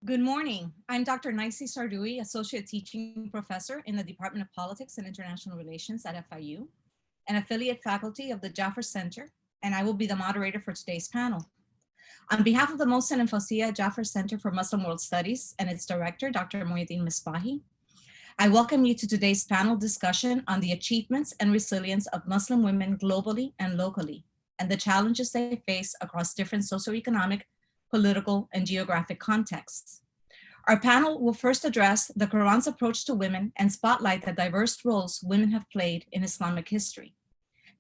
Good morning. I'm Dr. Naisi Sardoui, Associate Teaching Professor in the Department of Politics and International Relations at FIU, and affiliate faculty of the Jaffer Center, and I will be the moderator for today's panel. On behalf of the Mohsin and Fauzia Jaffer Center for Muslim World Studies and its director, Dr. Muhyiddin Misbahi, I welcome you to today's panel discussion on the achievements and resilience of Muslim women globally and locally, and the challenges they face across different socioeconomic, political, and geographic contexts. Our panel will first address the Quran's approach to women and spotlight the diverse roles women have played in Islamic history.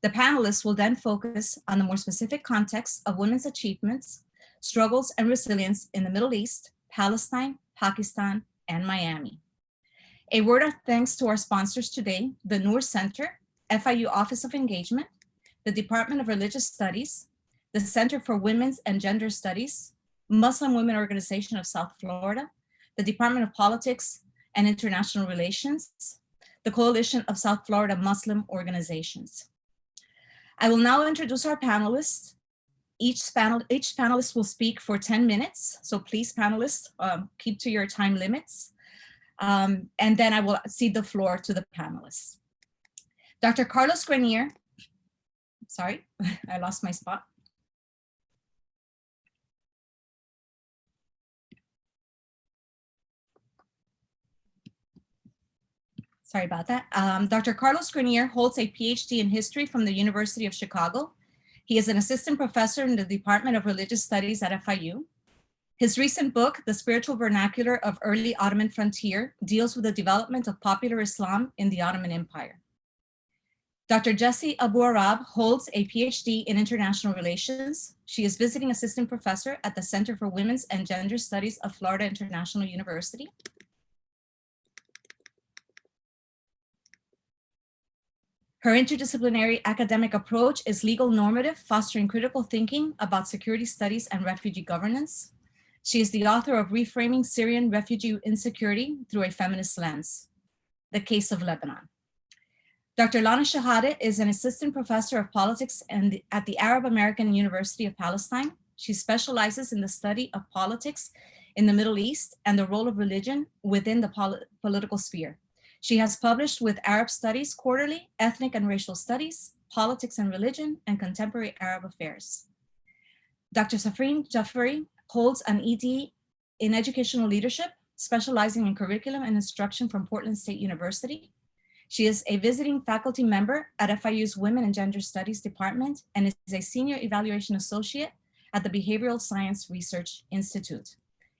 The panelists will then focus on the more specific context of women's achievements, struggles, and resilience in the Middle East, Palestine, Pakistan, and Miami. A word of thanks to our sponsors today, the Noor Center, FIU Office of Engagement, the Department of Religious Studies, the Center for Women's and Gender Studies, Muslim Women Organization of South Florida, the Department of Politics and International Relations, the Coalition of South Florida Muslim Organizations. I will now introduce our panelists. Each panelist will speak for 10 minutes, so please panelists, keep to your time limits. And then I will cede the floor to the panelists. Dr. Carlos Grenier, sorry, I lost my spot. Sorry about that. Dr. Carlos Grenier holds a PhD in history from the University of Chicago. He is an assistant professor in the Department of Religious Studies at FIU. His recent book, The Spiritual Vernacular of Early Ottoman Frontier, deals with the development of popular Islam in the Ottoman Empire. Dr. Jessie Abu Arab holds a PhD in international relations. She is visiting assistant professor at the Center for Women's and Gender Studies of Florida International University. Her interdisciplinary academic approach is legal normative, fostering critical thinking about security studies and refugee governance. She is the author of Reframing Syrian Refugee Insecurity Through a Feminist Lens, The Case of Lebanon. Dr. Lana Shahade is an assistant professor of politics at the Arab American University of Palestine. She specializes in the study of politics in the Middle East and the role of religion within the political sphere. She has published with Arab Studies Quarterly, Ethnic and Racial Studies, Politics and Religion, and Contemporary Arab Affairs. Dr. Safrin Jaffery holds an ED in Educational Leadership, specializing in curriculum and instruction from Portland State University. She is a visiting faculty member at FIU's Women and Gender Studies Department and is a Senior Evaluation Associate at the Behavioral Science Research Institute.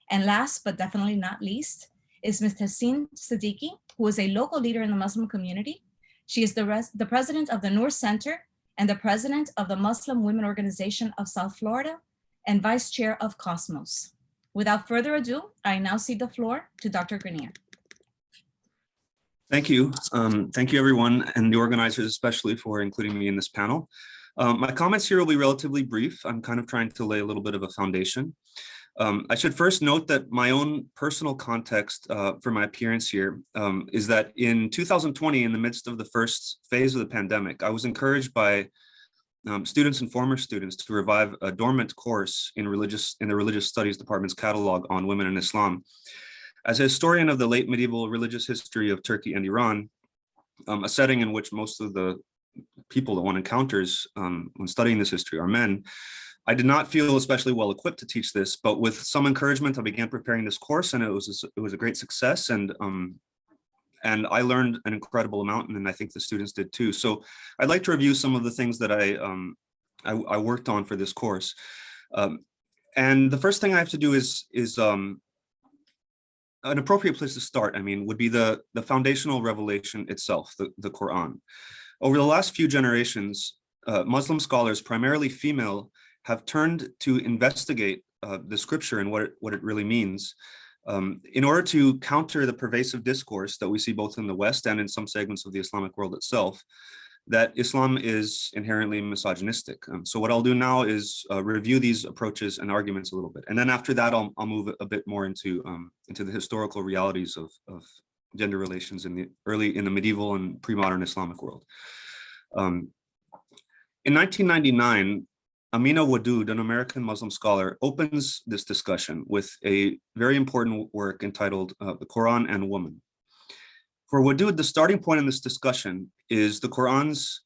And last, but definitely not least, is Ms. Tahsin Siddiqui, who is a local leader in the Muslim community. She is the president of the Noor Center and the president of the Muslim Women Organization of South Florida and vice chair of Cosmos. Without further ado, I now cede the floor to Dr. Grenier. Thank you. Thank you, everyone, and the organizers especially for including me in this panel. My comments here will be relatively brief. I'm kind of trying to lay a little bit of a foundation. I should first note that my own personal context for my appearance here is that in 2020, in the midst of the first phase of the pandemic, I was encouraged by students and former students to revive a dormant course in the Religious Studies Department's catalog on women in Islam. As a historian of the late medieval religious history of Turkey and Iran, a setting in which most of the people that one encounters when studying this history are men, I did not feel especially well equipped to teach this, but with some encouragement, I began preparing this course, and it was a great success, and I learned an incredible amount, and I think the students did too. So I'd like to review some of the things that I worked on for this course, and the first thing I have to do is an appropriate place to start. I mean, would be the foundational revelation itself, the Quran. Over the last few generations, Muslim scholars, primarily female, have turned to investigate the scripture and what it really means in order to counter the pervasive discourse that we see both in the West and in some segments of the Islamic world itself, that Islam is inherently misogynistic. So what I'll do now is review these approaches and arguments a little bit. And then after that, I'll move a bit more into the historical realities of gender relations in the medieval and pre-modern Islamic world. In 1999, Amina Wadud, an American Muslim scholar, opens this discussion with a very important work entitled The Quran and Woman. For Wadud, the starting point in this discussion is the Quran's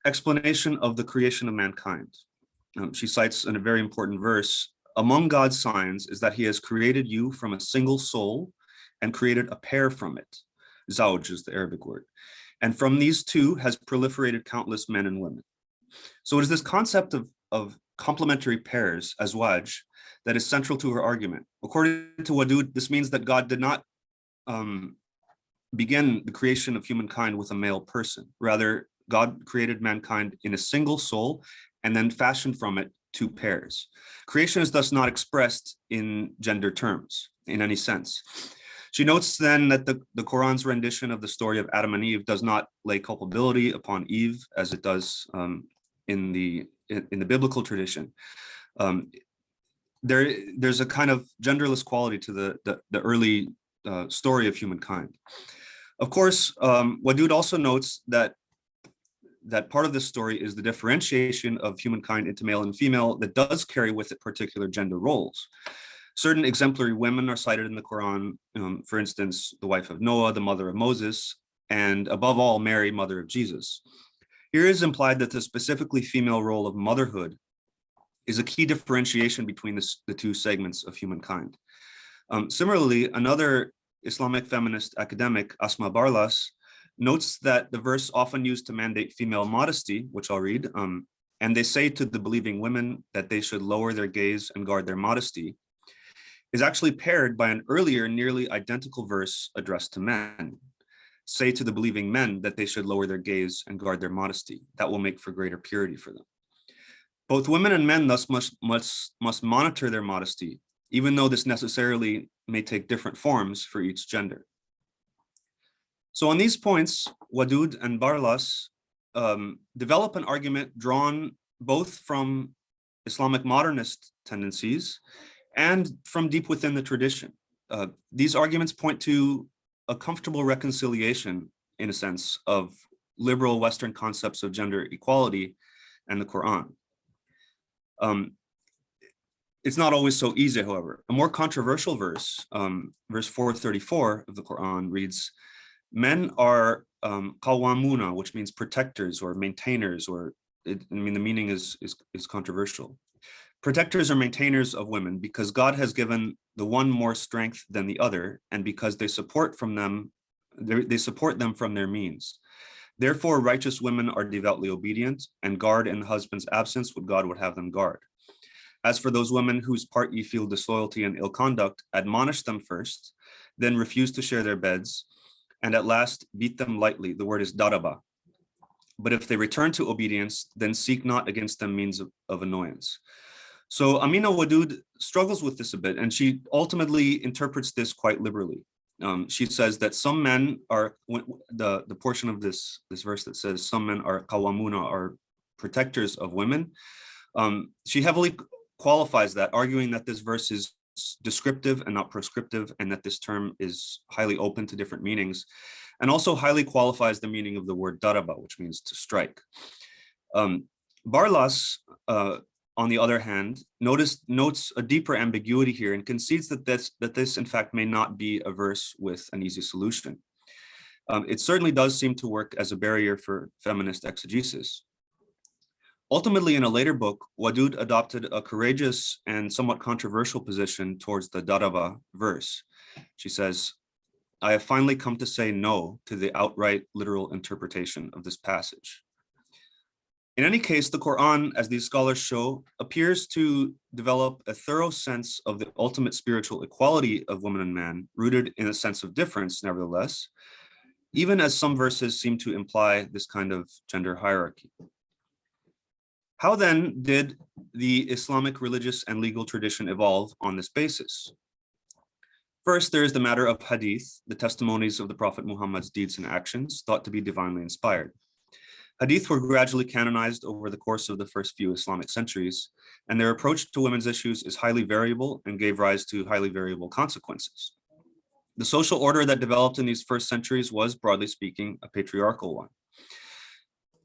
explanation of the creation of mankind. She cites in a very important verse, among God's signs is that he has created you from a single soul and created a pair from it. Zawj is the Arabic word. And from these two has proliferated countless men and women. So it is this concept of complementary pairs, azwaj, that is central to her argument. According to Wadud, this means that God did not begin the creation of humankind with a male person. Rather, God created mankind in a single soul and then fashioned from it two pairs. Creation is thus not expressed in gender terms in any sense. She notes then that the Quran's rendition of the story of Adam and Eve does not lay culpability upon Eve as it does in the biblical tradition. There's a kind of genderless quality to the early story of humankind. Of course, Wadud also notes that part of this story is the differentiation of humankind into male and female that does carry with it particular gender roles. Certain exemplary women are cited in the Quran, for instance, the wife of Noah, the mother of Moses, and above all, Mary, mother of Jesus. Here is implied that the specifically female role of motherhood is a key differentiation between the two segments of humankind. Similarly, another Islamic feminist academic, Asma Barlas, notes that the verse often used to mandate female modesty, which I'll read, and they say to the believing women that they should lower their gaze and guard their modesty, is actually paired by an earlier nearly identical verse addressed to men. Say to the believing men that they should lower their gaze and guard their modesty. That will make for greater purity for them. Both women and men thus must monitor their modesty, even though this necessarily may take different forms for each gender. So on these points, Wadud and Barlas develop an argument drawn both from Islamic modernist tendencies and from deep within the tradition. These arguments point to a comfortable reconciliation, in a sense, of liberal Western concepts of gender equality and the Quran. It's not always so easy, however. A more controversial verse, verse 434 of the Quran reads, men are qawwamuna, which means protectors or maintainers, or the meaning is controversial. Protectors or maintainers of women because God has given the one more strength than the other, and because they support them from their means. Therefore, righteous women are devoutly obedient and guard in the husband's absence what God would have them guard. As for those women whose part ye feel disloyalty and ill conduct, admonish them first, then refuse to share their beds, and at last beat them lightly. The word is daraba. But if they return to obedience, then seek not against them means of annoyance. So Amina Wadud struggles with this a bit, and she ultimately interprets this quite liberally. She says that some men are, the portion of this verse that says some men are qawwamuna, are protectors of women. She heavily qualifies that, arguing that this verse is descriptive and not prescriptive, and that this term is highly open to different meanings, and also highly qualifies the meaning of the word daraba, which means to strike. Barlas, on the other hand, notes a deeper ambiguity here and concedes that this in fact may not be a verse with an easy solution. It certainly does seem to work as a barrier for feminist exegesis. Ultimately, in a later book, Wadud adopted a courageous and somewhat controversial position towards the daraba verse. She says, I have finally come to say no to the outright literal interpretation of this passage. In any case, the Quran, as these scholars show, appears to develop a thorough sense of the ultimate spiritual equality of woman and man, rooted in a sense of difference, nevertheless, even as some verses seem to imply this kind of gender hierarchy. How then did the Islamic religious and legal tradition evolve on this basis? First, there is the matter of Hadith, the testimonies of the Prophet Muhammad's deeds and actions, thought to be divinely inspired. Hadith were gradually canonized over the course of the first few Islamic centuries, and their approach to women's issues is highly variable and gave rise to highly variable consequences. The social order that developed in these first centuries was, broadly speaking, a patriarchal one.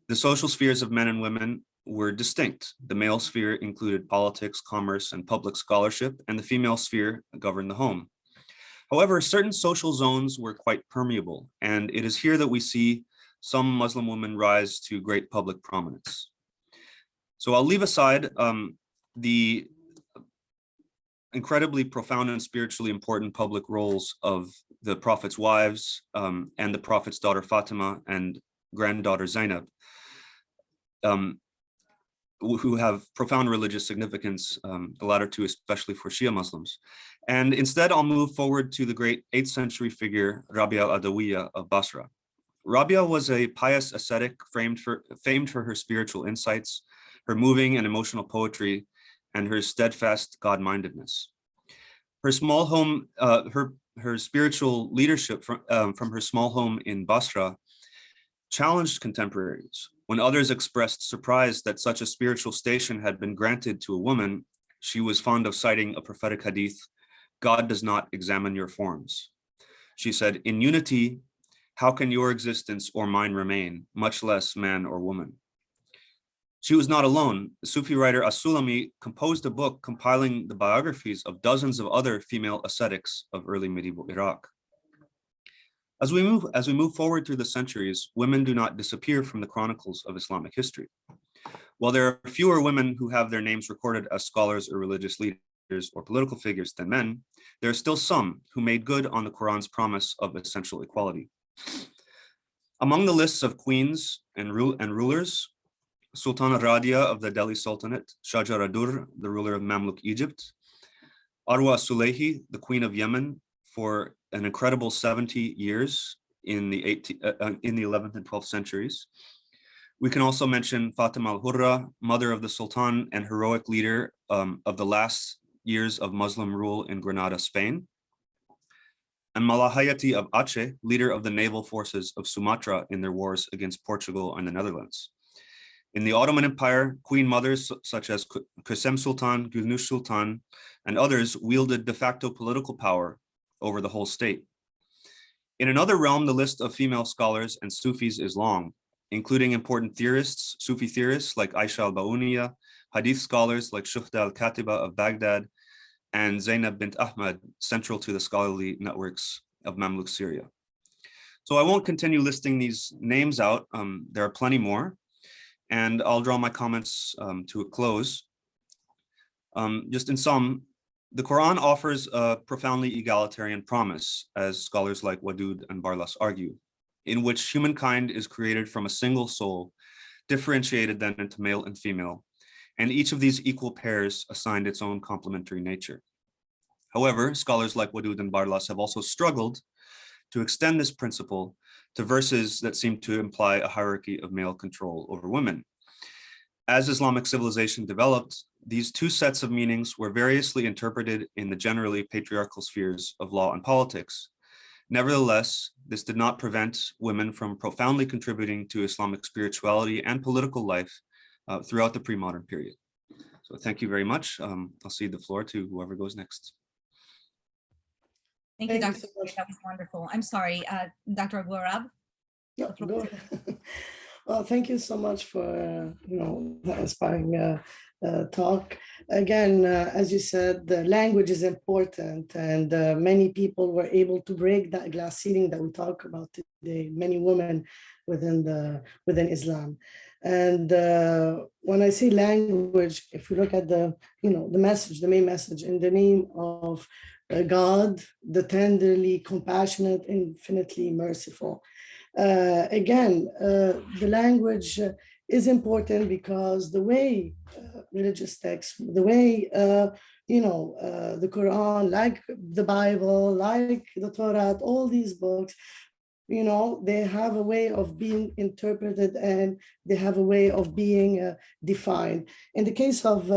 The social spheres of men and women were distinct. The male sphere included politics, commerce, and public scholarship, and the female sphere governed the home. However, certain social zones were quite permeable, and it is here that we see some Muslim women rise to great public prominence. So I'll leave aside the incredibly profound and spiritually important public roles of the Prophet's wives and the Prophet's daughter Fatima and granddaughter Zainab, who have profound religious significance, the latter two especially for Shia Muslims. And instead, I'll move forward to the great 8th century figure, Rabia al-Adawiyya of Basra. Rabia was a pious ascetic famed for her spiritual insights, her moving and emotional poetry, and her steadfast God-mindedness. Her small home, her spiritual leadership from her small home in Basra challenged contemporaries. When others expressed surprise that such a spiritual station had been granted to a woman, she was fond of citing a prophetic hadith, "God does not examine your forms." She said, "In unity, how can your existence or mine remain, much less man or woman?" She was not alone. The Sufi writer As-Sulami composed a book compiling the biographies of dozens of other female ascetics of early medieval Iraq. As we move forward through the centuries, women do not disappear from the chronicles of Islamic history. While there are fewer women who have their names recorded as scholars or religious leaders or political figures than men, there are still some who made good on the Quran's promise of essential equality. Among the lists of queens and rulers, Sultana Rabia of the Delhi Sultanate, Shajara Dur, the ruler of Mamluk Egypt, Arwa Sulehi, the queen of Yemen, for an incredible 70 years in the 11th and 12th centuries. We can also mention Fatima al-Hurra, mother of the Sultan and heroic leader of the last years of Muslim rule in Granada, Spain, and Malahayati of Aceh, leader of the naval forces of Sumatra in their wars against Portugal and the Netherlands. In the Ottoman Empire, queen mothers such as Qasem Sultan, Gülnüş Sultan, and others wielded de facto political power over the whole state. In another realm, the list of female scholars and Sufis is long, including important theorists, Sufi theorists like Aisha al-Ba'uniya, Hadith scholars like Shuhda al-Katiba of Baghdad, and Zainab bint Ahmad, central to the scholarly networks of Mamluk Syria. So I won't continue listing these names out. There are plenty more, and I'll draw my comments to a close. Just in sum, the Quran offers a profoundly egalitarian promise, as scholars like Wadud and Barlas argue, in which humankind is created from a single soul, differentiated then into male and female, and each of these equal pairs assigned its own complementary nature. However, scholars like Wadud and Barlas have also struggled to extend this principle to verses that seem to imply a hierarchy of male control over women. As Islamic civilization developed, these two sets of meanings were variously interpreted in the generally patriarchal spheres of law and politics. Nevertheless, this did not prevent women from profoundly contributing to Islamic spirituality and political life throughout the pre-modern period. So thank you very much. I'll cede the floor to whoever goes next. Thank you, Dr. That was wonderful. I'm sorry, Dr. Abu Arab. No, go ahead. Well, thank you so much for that inspiring talk. Again, as you said, the language is important, and many people were able to break that glass ceiling that we talk about today. Many women within Islam, and when I say language, if we look at the message, the main message, in the name of God, the tenderly compassionate, infinitely merciful. Again, the language is important because the way religious texts, the way the Quran, like the Bible, like the Torah, all these books, they have a way of being interpreted and they have a way of being defined. In the case of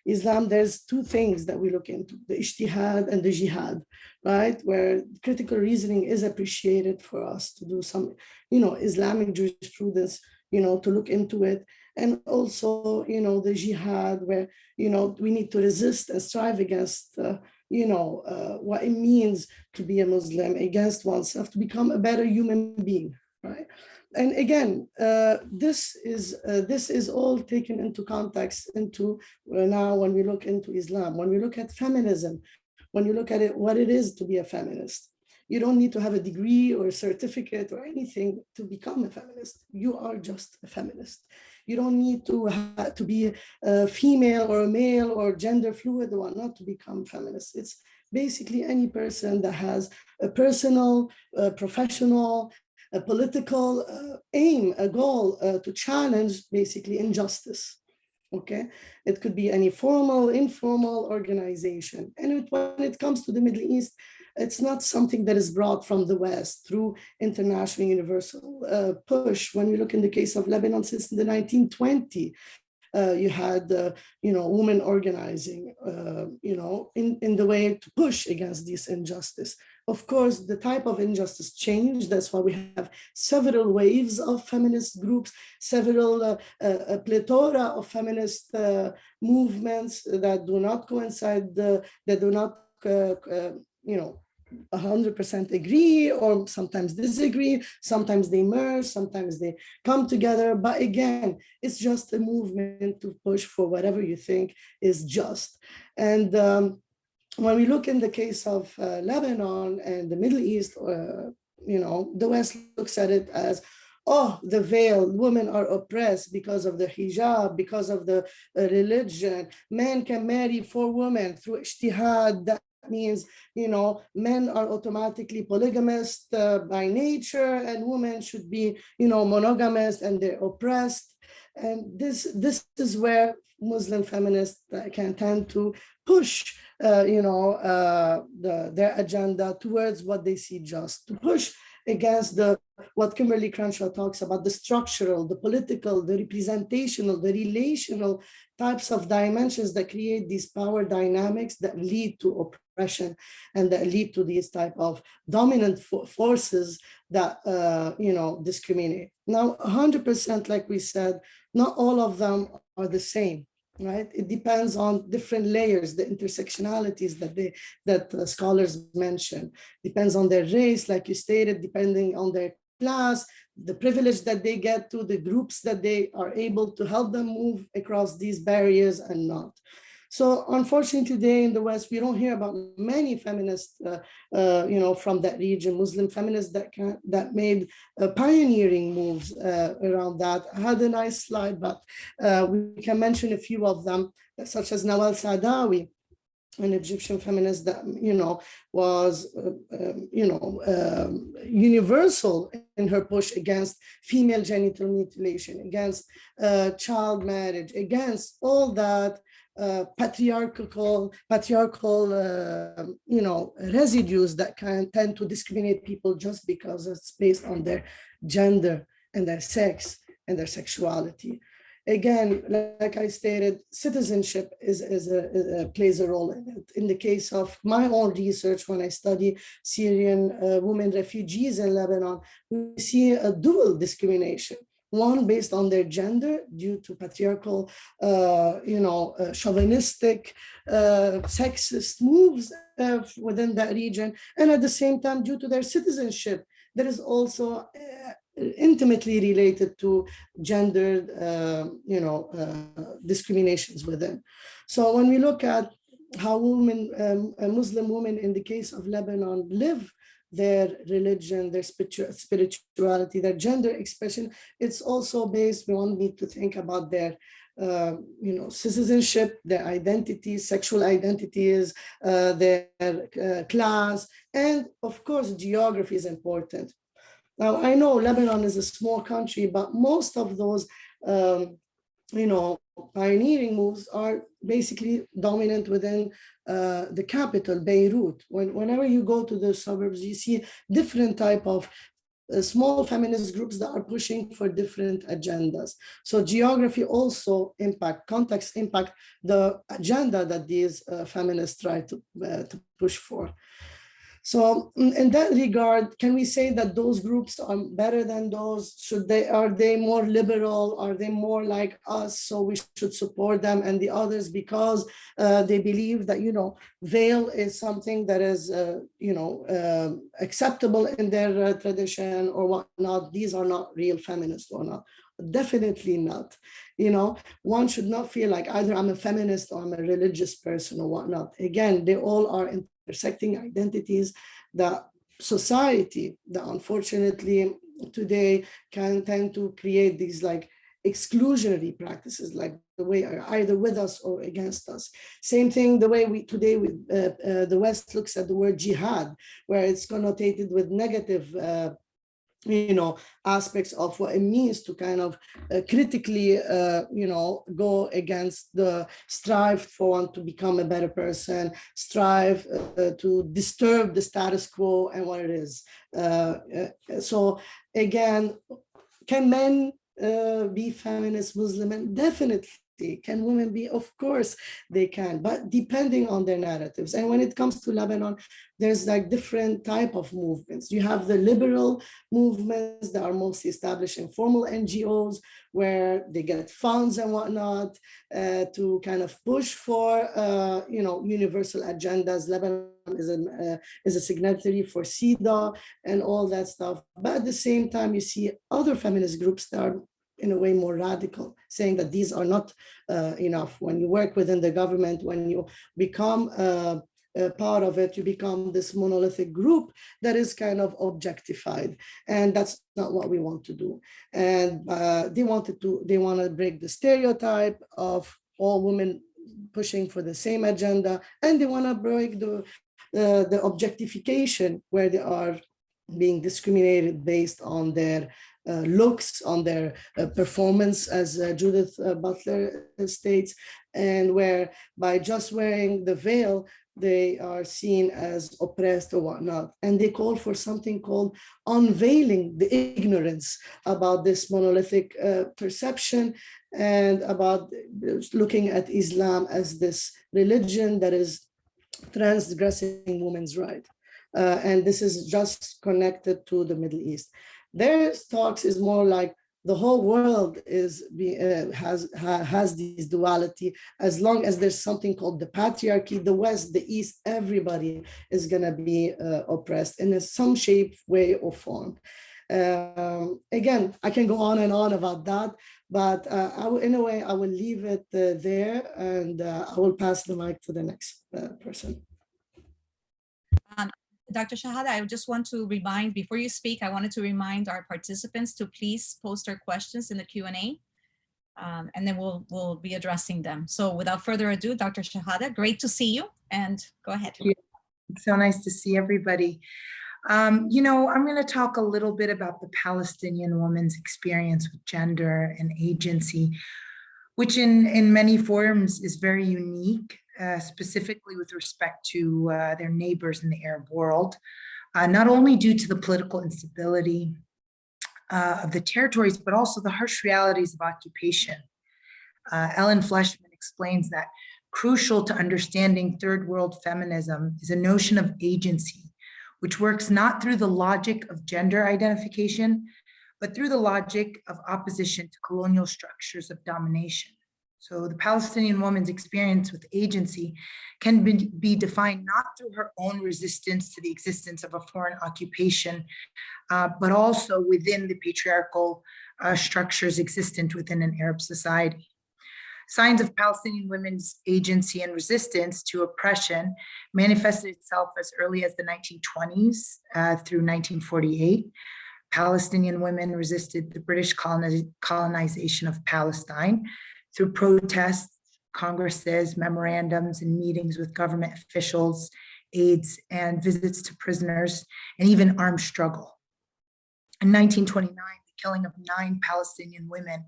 Islam, there's two things that we look into: the ijtihad and the jihad, right? Where critical reasoning is appreciated for us to do some, Islamic jurisprudence, to look into it. And also, the jihad, where, we need to resist and strive against, what it means to be a Muslim, against oneself, to become a better human being, right? And again, this is all taken into context into now when we look into Islam, when we look at feminism, when you look at it, what it is to be a feminist. You don't need to have a degree or a certificate or anything to become a feminist. You are just a feminist. You don't need to be a female or a male or gender fluid or not to become feminist. It's basically any person that has a personal, professional, a political aim, a goal to challenge basically injustice. Okay, it could be any formal, informal organization. And when it comes to the Middle East, it's not something that is brought from the West through international universal push. When you look in the case of Lebanon, since the 1920s, you had, women organizing, in the way to push against this injustice. Of course, the type of injustice changed. That's why we have several waves of feminist groups, several a plethora of feminist movements that do not coincide, that do not, 100% agree, or sometimes disagree, sometimes they merge, sometimes they come together. But again, it's just a movement to push for whatever you think is just. And when we look in the case of Lebanon and the Middle East, the West looks at it as, oh, the veil, women are oppressed because of the hijab, because of the religion. Men can marry 4 women through ijtihad. That means, men are automatically polygamous by nature, and women should be, monogamous, and they're oppressed. And this is where Muslim feminists can tend to push, their agenda towards what they see just, to push against what Kimberly Crenshaw talks about, the structural, the political, the representational, the relational types of dimensions that create these power dynamics that lead to oppression and that lead to these type of dominant forces that, discriminate. Now, 100%, like we said, not all of them are the same. Right? It depends on different layers, the intersectionalities that scholars mention. Depends on their race, like you stated, depending on their class, the privilege that they get to, the groups that they are able to help them move across these barriers and not. So unfortunately, today in the West, we don't hear about many feminists, from that region, Muslim feminists that made pioneering moves around that. I had a nice slide, but we can mention a few of them, such as Nawal Saadawi, an Egyptian feminist that, was, universal in her push against female genital mutilation, against child marriage, against all that patriarchal residues that can tend to discriminate people just because it's based on their gender and their sex and their sexuality. Again, like I stated, citizenship plays a role in it. In the case of my own research, when I study Syrian women refugees in Lebanon, we see a dual discrimination. One based on their gender due to patriarchal, chauvinistic, sexist moves within that region. And at the same time, due to their citizenship, that is also intimately related to gendered, discriminations within. So when we look at how Muslim women in the case of Lebanon live their religion, their spirituality, their gender expression, it's also based, we all need to think about their citizenship, their identities, sexual identities, their class, and of course, geography is important. Now, I know Lebanon is a small country, but most of those, pioneering moves are basically dominant within the capital, Beirut. Whenever you go to the suburbs, you see different type of small feminist groups that are pushing for different agendas. So geography also context impact the agenda that these feminists try to push for. So in that regard, can we say that those groups are better than those? Are they more liberal? Are they more like us? So we should support them and the others because they believe that, veil is something that is, acceptable in their tradition or whatnot. These are not real feminists or not. Definitely not. One should not feel like either I'm a feminist or I'm a religious person or whatnot. Again, they all are intersecting identities that society that unfortunately today can tend to create these like exclusionary practices, like the way are either with us or against us. Same thing the way the West looks at the word jihad, where it's connotated with negative aspects of what it means to kind of critically, go against the strive for one to become a better person, strive to disturb the status quo and what it is. So again, can men be feminist Muslim? And definitely. Can women be? Of course they can, but depending on their narratives. And when it comes to Lebanon, there's like different type of movements. You have the liberal movements that are mostly established in formal NGOs where they get funds and whatnot to kind of push for, universal agendas. Lebanon is a signatory for CEDAW and all that stuff. But at the same time, you see other feminist groups that are in a way more radical, saying that these are not enough. When you work within the government, when you become a part of it, you become this monolithic group that is kind of objectified. And that's not what we want to do. And they want to break the stereotype of all women pushing for the same agenda. And they want to break the objectification where they are being discriminated based on their looks, on their performance, as Judith Butler states, and where by just wearing the veil, they are seen as oppressed or whatnot. And they call for something called unveiling the ignorance about this monolithic perception and about looking at Islam as this religion that is transgressing women's rights. And this is just connected to the Middle East. Their talks is more like the whole world has this duality. As long as there's something called the patriarchy, the West, the East, everybody is going to be oppressed in some shape, way, or form. Again, I can go on and on about that, but in a way, I will leave it there, and I will pass the mic to the next person. Dr. Shahada, I just want to remind, before you speak, I wanted to remind our participants to please post their questions in the Q&A, and then we'll be addressing them. So without further ado, Dr. Shahada, great to see you, and go ahead. It's so nice to see everybody. I'm going to talk a little bit about the Palestinian woman's experience with gender and agency, which in many forms is very unique. Specifically with respect to their neighbors in the Arab world, not only due to the political instability of the territories, but also the harsh realities of occupation. Ellen Fleshman explains that crucial to understanding third world feminism is a notion of agency, which works not through the logic of gender identification, but through the logic of opposition to colonial structures of domination. So the Palestinian woman's experience with agency can be defined not through her own resistance to the existence of a foreign occupation, but also within the patriarchal structures existent within an Arab society. Signs of Palestinian women's agency and resistance to oppression manifested itself as early as the 1920s through 1948. Palestinian women resisted the British colonization of Palestine through protests, congresses, memorandums, and meetings with government officials, aides, and visits to prisoners, and even armed struggle. In 1929, the killing of 9 Palestinian women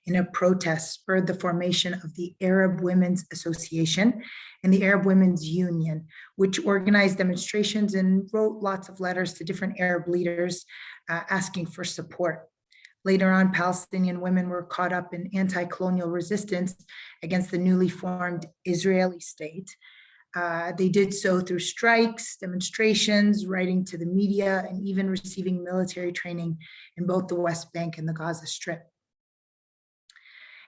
in a protest spurred the formation of the Arab Women's Association and the Arab Women's Union, which organized demonstrations and wrote lots of letters to different Arab leaders asking for support. Later on, Palestinian women were caught up in anti-colonial resistance against the newly formed Israeli state. They did so through strikes, demonstrations, writing to the media, and even receiving military training in both the West Bank and the Gaza Strip.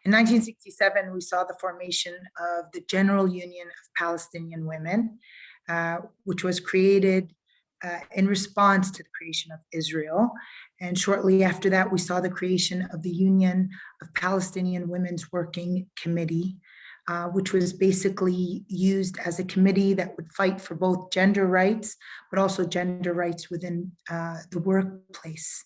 In 1967, we saw the formation of the General Union of Palestinian Women, which was created in response to the creation of Israel. And shortly after that, we saw the creation of the Union of Palestinian Women's Working Committee, which was basically used as a committee that would fight for both gender rights, but also gender rights within the workplace.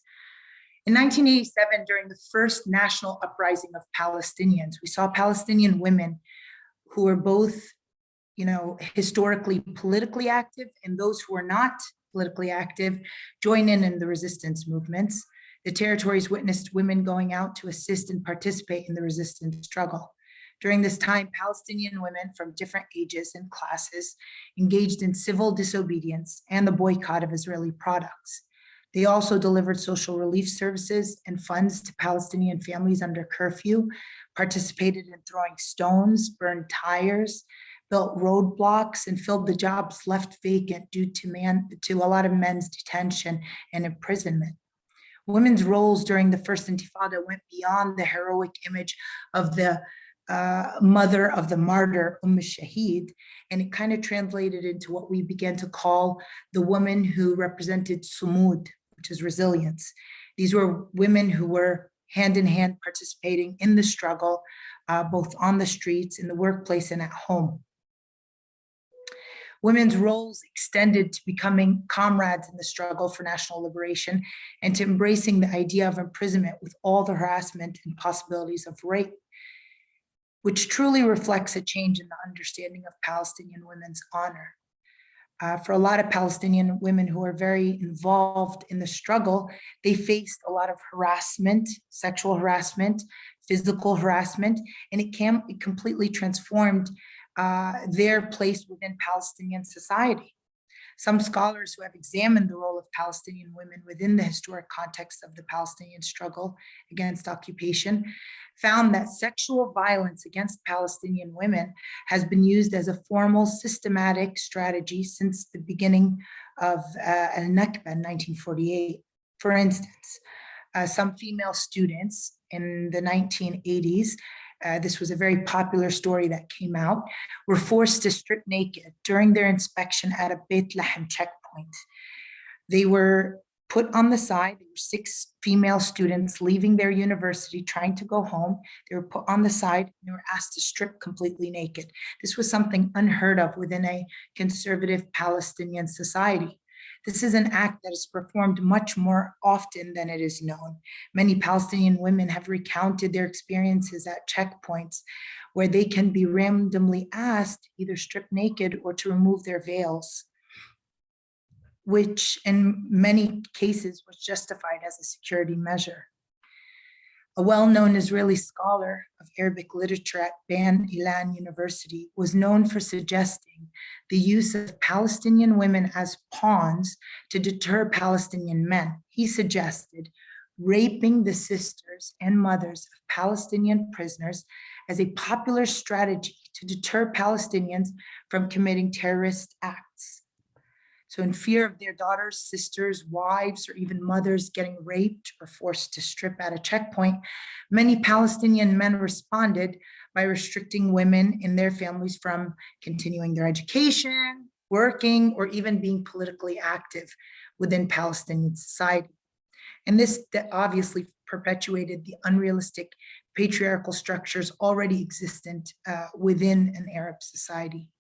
In 1987, during the first national uprising of Palestinians, we saw Palestinian women who were both, historically politically active, and those who were not politically active join in the resistance movements. The territories witnessed women going out to assist and participate in the resistance struggle. During this time, Palestinian women from different ages and classes engaged in civil disobedience and the boycott of Israeli products. They also delivered social relief services and funds to Palestinian families under curfew, participated in throwing stones, burned tires, built roadblocks, and filled the jobs left vacant due to a lot of men's detention and imprisonment. Women's roles during the first Intifada went beyond the heroic image of the mother of the martyr, Shahid, and it kind of translated into what we began to call the woman who represented sumud, which is resilience. These were women who were hand in hand participating in the struggle, both on the streets, in the workplace, and at home. Women's roles extended to becoming comrades in the struggle for national liberation and to embracing the idea of imprisonment with all the harassment and possibilities of rape, which truly reflects a change in the understanding of Palestinian women's honor. For a lot of Palestinian women who are very involved in the struggle, they faced a lot of harassment, sexual harassment, physical harassment, and it completely transformed their place within Palestinian society. Some scholars who have examined the role of Palestinian women within the historic context of the Palestinian struggle against occupation found that sexual violence against Palestinian women has been used as a formal, systematic strategy since the beginning of al-Nakba in 1948. For instance, some female students in the 1980s, this was a very popular story that came out, were forced to strip naked during their inspection at a Beit Lahem checkpoint. They were put on the side. There were 6 female students leaving their university trying to go home. They were put on the side and they were asked to strip completely naked. This was something unheard of within a conservative Palestinian society. This is an act that is performed much more often than it is known. Many Palestinian women have recounted their experiences at checkpoints where they can be randomly asked either strip naked or to remove their veils, which in many cases was justified as a security measure. A well-known Israeli scholar of Arabic literature at Ben Ilan University was known for suggesting the use of Palestinian women as pawns to deter Palestinian men. He suggested raping the sisters and mothers of Palestinian prisoners as a popular strategy to deter Palestinians from committing terrorist acts. So in fear of their daughters, sisters, wives, or even mothers getting raped or forced to strip at a checkpoint, many Palestinian men responded by restricting women and their families from continuing their education, working, or even being politically active within Palestinian society. And this obviously perpetuated the unrealistic patriarchal structures already existent within an Arab society.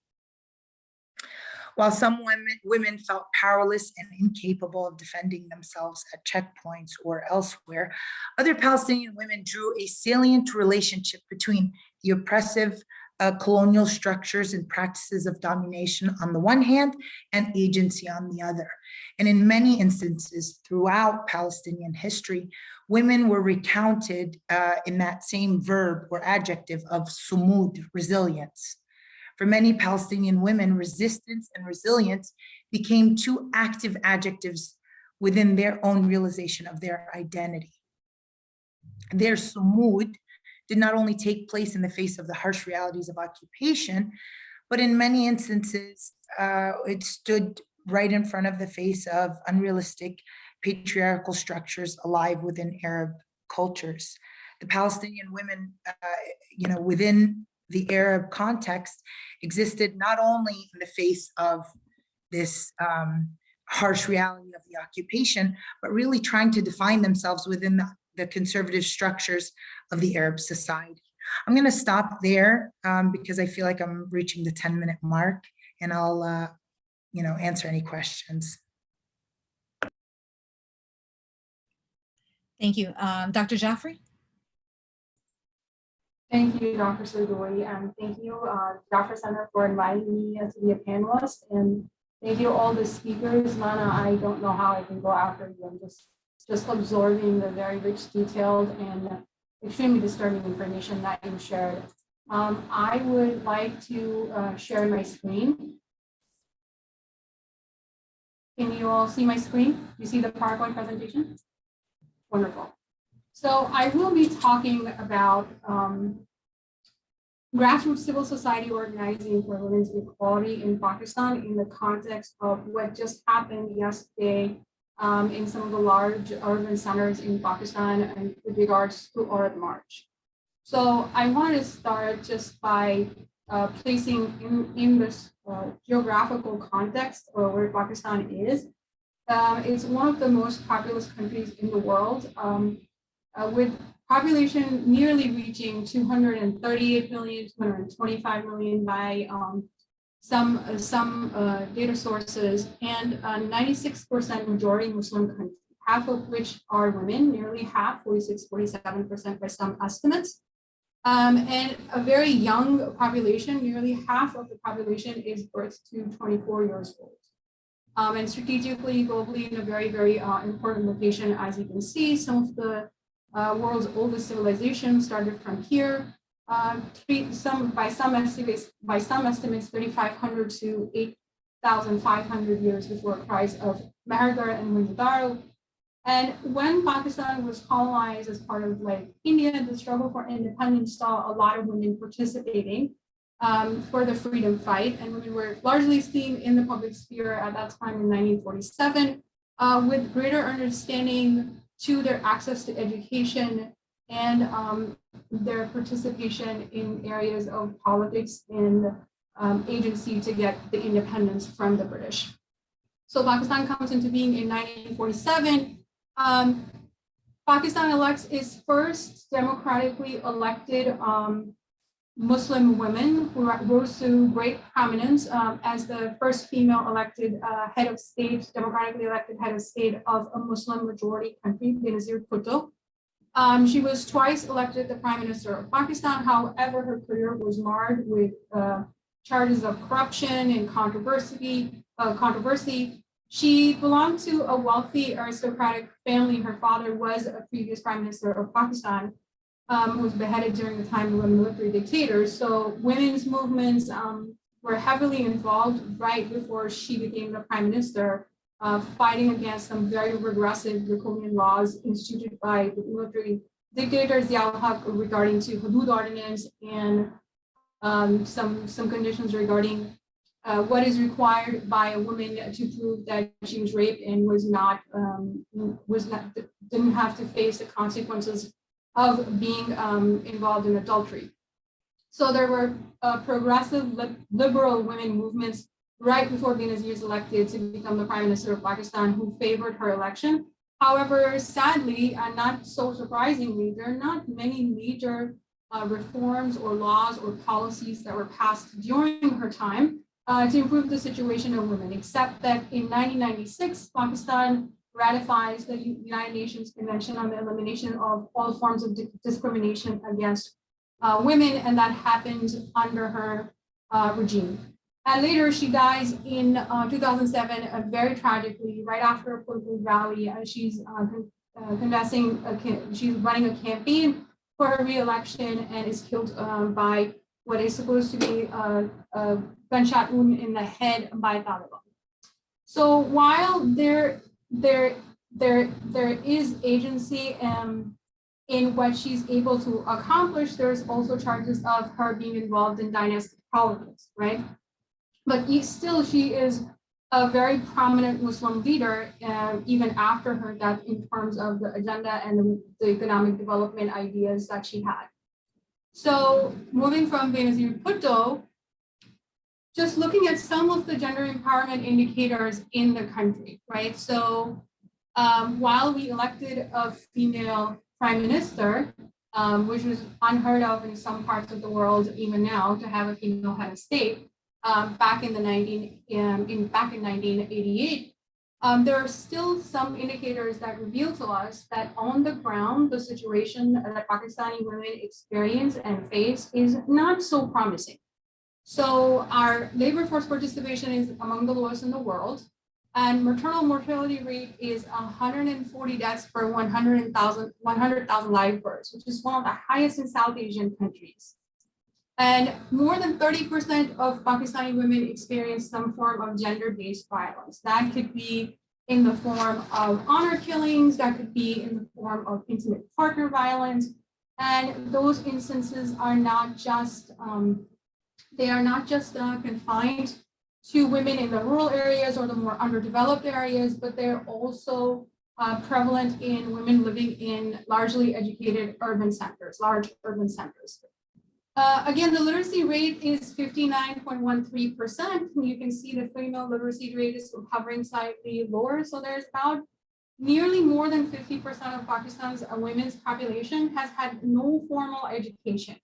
While some women felt powerless and incapable of defending themselves at checkpoints or elsewhere, other Palestinian women drew a salient relationship between the oppressive colonial structures and practices of domination on the one hand and agency on the other. And in many instances throughout Palestinian history, women were recounted in that same verb or adjective of sumud, resilience. For many Palestinian women, resistance and resilience became 2 active adjectives within their own realization of their identity. Their sumud did not only take place in the face of the harsh realities of occupation, but in many instances, it stood right in front of the face of unrealistic patriarchal structures alive within Arab cultures. The Palestinian women, within the Arab context, existed not only in the face of this harsh reality of the occupation, but really trying to define themselves within the conservative structures of the Arab society. I'm going to stop there because I feel like I'm reaching the 10-minute mark, and I'll, answer any questions. Thank you. Dr. Jaffer? Thank you, Dr. Sardoui, and thank you, Jaffer Center, for inviting me to be a panelist. And thank you all the speakers. Lana, I don't know how I can go after you. I'm just absorbing the very rich, detailed, and extremely disturbing information that you shared. I would like to share my screen. Can you all see my screen? You see the PowerPoint presentation? Wonderful. So I will be talking about grassroots civil society organizing for women's equality in Pakistan in the context of what just happened yesterday in some of the large urban centers in Pakistan and with regards to Aurat March. So I want to start just by placing in this geographical context where Pakistan is. It's one of the most populous countries in the world, with population nearly reaching 238 million, 225 million by some data sources, and 96% majority Muslim country, half of which are women, nearly half, 46, 47% by some estimates. And a very young population, nearly half of the population is birthed to 24 years old. And strategically, globally, in a very, very important location, as you can see, some of the world's oldest civilizations started from here. By some estimates, 3,500 to 8,500 years before Christ of Mahargara and Mohenjo-daro. And when Pakistan was colonized as part of India, the struggle for independence saw a lot of women participating for the freedom fight, and women were largely seen in the public sphere at that time in 1947, with greater understanding to their access to education and their participation in areas of politics and agency to get the independence from the British. So Pakistan comes into being in 1947. Pakistan elects its first democratically elected Muslim women who rose to great prominence as the first female elected head of state, democratically elected head of state of a Muslim majority country, Benazir Bhutto. She was twice elected the Prime Minister of Pakistan. However, her career was marred with charges of corruption and controversy. She belonged to a wealthy aristocratic family. Her father was a previous Prime Minister of Pakistan, who was beheaded during the time of a military dictator. So women's movements were heavily involved right before she became the Prime Minister, fighting against some very regressive draconian laws instituted by the military dictator Ziaul-Haq regarding to Hudud ordinance and some conditions regarding what is required by a woman to prove that she was raped and didn't have to face the consequences of being involved in adultery. So there were progressive liberal women movements right before Benazir is elected to become the Prime Minister of Pakistan who favored her election. However, sadly, and not so surprisingly, there are not many major reforms or laws or policies that were passed during her time to improve the situation of women, except that in 1996, Pakistan ratifies the United Nations Convention on the Elimination of All Forms of Discrimination Against Women, and that happened under her regime. And later, she dies in 2007, very tragically, right after a political rally. She's she's running a campaign for her re-election and is killed by what is supposed to be a gunshot wound in the head by Taliban. So while there is agency in what she's able to accomplish, there's also charges of her being involved in dynastic politics, right? But still, she is a very prominent Muslim leader, even after her death, in terms of the agenda and the economic development ideas that she had. So moving from Benazir Bhutto, just looking at some of the gender empowerment indicators in the country, right? So while we elected a female prime minister, which was unheard of in some parts of the world, even now, to have a female head of state, back in 1988, there are still some indicators that reveal to us that on the ground, the situation that Pakistani women experience and face is not so promising. So our labor force participation is among the lowest in the world, and maternal mortality rate is 140 deaths per 100,000 live births, which is one of the highest in South Asian countries. And more than 30% of Pakistani women experience some form of gender-based violence. That could be in the form of honor killings, that could be in the form of intimate partner violence. And those instances are not just, confined to women in the rural areas or the more underdeveloped areas, but they're also prevalent in women living in largely educated urban centers, large urban centers. Again, the literacy rate is 59.13%. You can see the female literacy rate is hovering slightly lower. So there's about nearly more than 50% of Pakistan's women's population has had no formal education.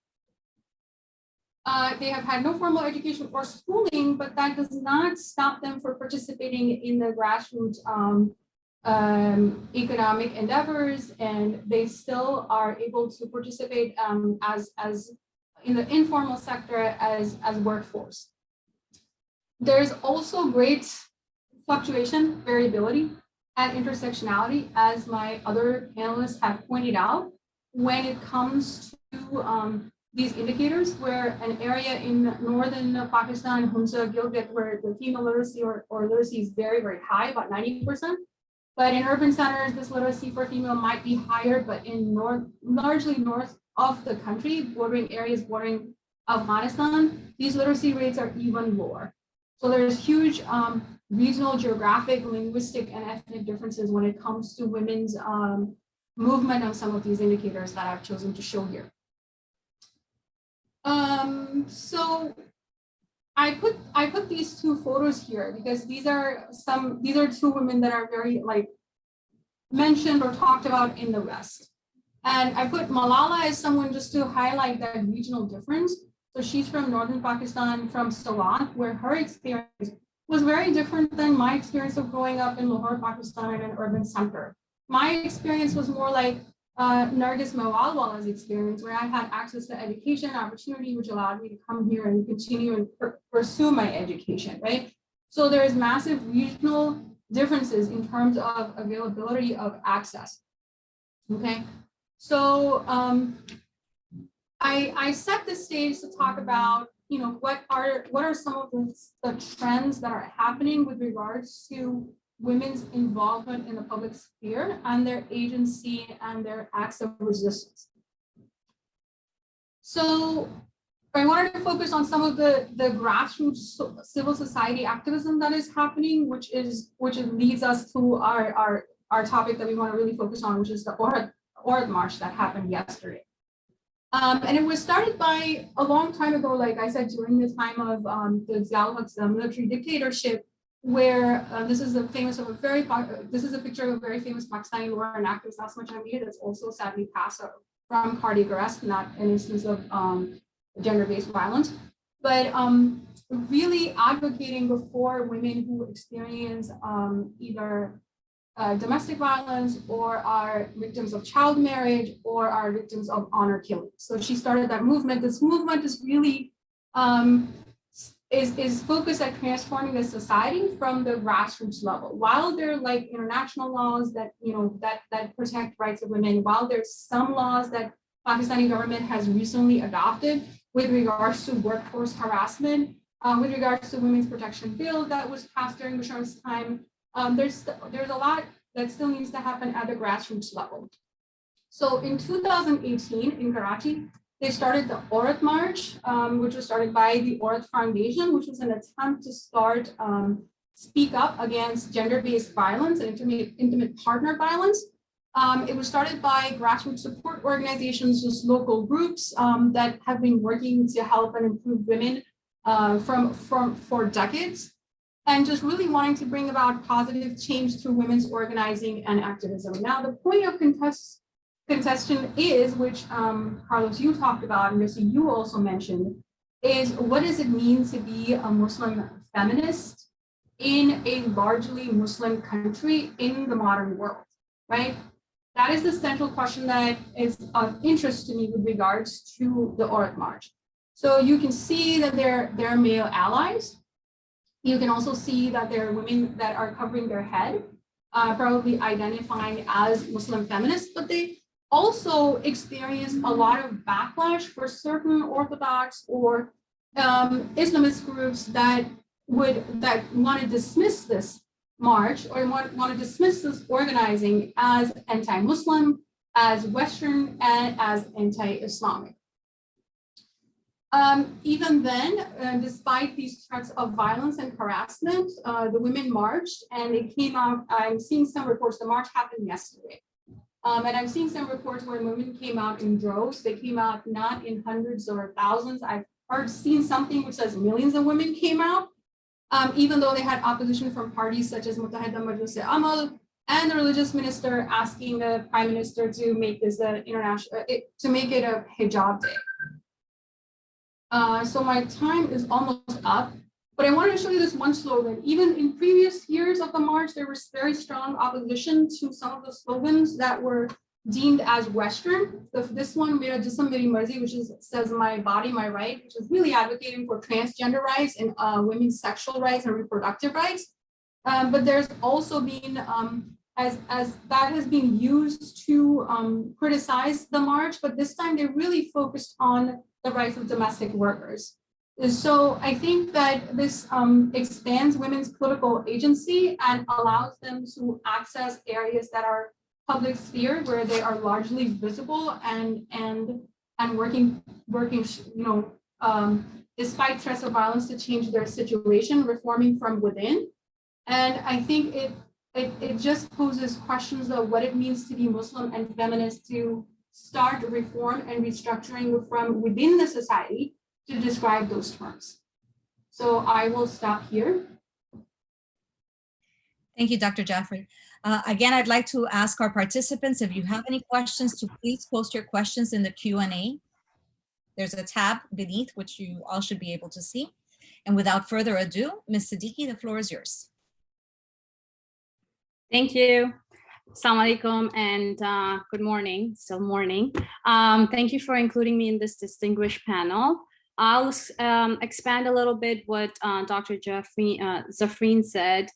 They have had no formal education or schooling, but that does not stop them from participating in the grassroots economic endeavors, and they still are able to participate as in the informal sector as workforce. There's also great fluctuation, variability, and intersectionality, as my other panelists have pointed out, when it comes to these indicators, where an area in northern Pakistan, Hunza, Gilgit, where the female literacy or literacy is very, very high, about 90%. But in urban centers, this literacy for female might be higher, but in largely north of the country, bordering areas bordering Afghanistan, these literacy rates are even lower. So there's huge regional, geographic, linguistic, and ethnic differences when it comes to women's movement on some of these indicators that I've chosen to show here. So I put these two photos here because these are two women that are very mentioned or talked about in the West. And I put Malala as someone just to highlight that regional difference. So she's from northern Pakistan, from Sawat, where her experience was very different than my experience of growing up in Lahore, Pakistan, in an urban center. My experience was more like Nargis Mawalwala's experience, where I had access to education opportunity, which allowed me to come here and continue and pursue my education, right? So there's massive regional differences in terms of availability of access, okay? So I set the stage to talk about, what are some of the trends that are happening with regards to women's involvement in the public sphere and their agency and their acts of resistance. So I wanted to focus on some of the grassroots civil society activism that is happening, which leads us to our topic that we want to really focus on, which is the Orad March that happened yesterday. And it was started by a long time ago, like I said, during the time of the Ziaul-Haq's military dictatorship, where this is a picture of a very famous Pakistani lawyer and activist, Asma Jamil, that's also sadly passed from cardiac arrest, not an instance of gender-based violence, but really advocating for women who experience either domestic violence or are victims of child marriage or are victims of honor killing. So she started that movement. This movement is really is focused at transforming the society from the grassroots level. While there are like international laws that that protect rights of women, while there's some laws that Pakistani government has recently adopted with regards to workforce harassment, with regards to women's protection bill that was passed during Bashar's time, there's a lot that still needs to happen at the grassroots level. So in 2018 in Karachi, They started the Aurat March, which was started by the Aurat Foundation, which was an attempt to start speak up against gender-based violence and intimate partner violence. It was started by grassroots support organizations, just local groups that have been working to help and improve women for decades, and just really wanting to bring about positive change through women's organizing and activism. Now, the point of contention is, which Carlos, you talked about, and Missy, you also mentioned, is what does it mean to be a Muslim feminist in a largely Muslim country in the modern world, right? That is the central question that is of interest to me with regards to the Aurat March. So you can see that there are male allies. You can also see that there are women that are covering their head, probably identifying as Muslim feminists, but they also experience a lot of backlash for certain Orthodox or Islamist groups that want to dismiss this march or want to dismiss this organizing as anti-Muslim, as Western, and as anti-Islamic. Even then, despite these threats of violence and harassment, the women marched and they came out. I'm seeing some reports, the march happened yesterday. And I'm seeing some reports where women came out in droves. They came out not in hundreds or thousands. I've seen something which says millions of women came out, even though they had opposition from parties such as Muttahida Majlis Amal and the religious minister asking the prime minister to make this to make it a hijab day. So my time is almost up, but I wanted to show you this one slogan. Even in previous years of the march, there was very strong opposition to some of the slogans that were deemed as Western. So this one, Mera Jism Meri Marzi, which says my body, my right, which is really advocating for transgender rights and women's sexual rights and reproductive rights. But there's also been, as that has been used to criticize the march, but this time they really focused on the rights of domestic workers. So I think that this expands women's political agency and allows them to access areas that are public sphere where they are largely visible and working, despite threats of violence to change their situation, reforming from within. And I think it just poses questions of what it means to be Muslim and feminist, to start reform and restructuring from within the society to describe those terms. So I will stop here. Thank you, Dr. Jaffer. Again, I'd like to ask our participants, if you have any questions, to please post your questions in the Q&A. There's a tab beneath which you all should be able to see. And without further ado, Ms. Siddiqui, the floor is yours. Thank you. Assalamu alaikum and good morning, still morning. Thank you for including me in this distinguished panel. I'll expand a little bit what Dr. Safrin said.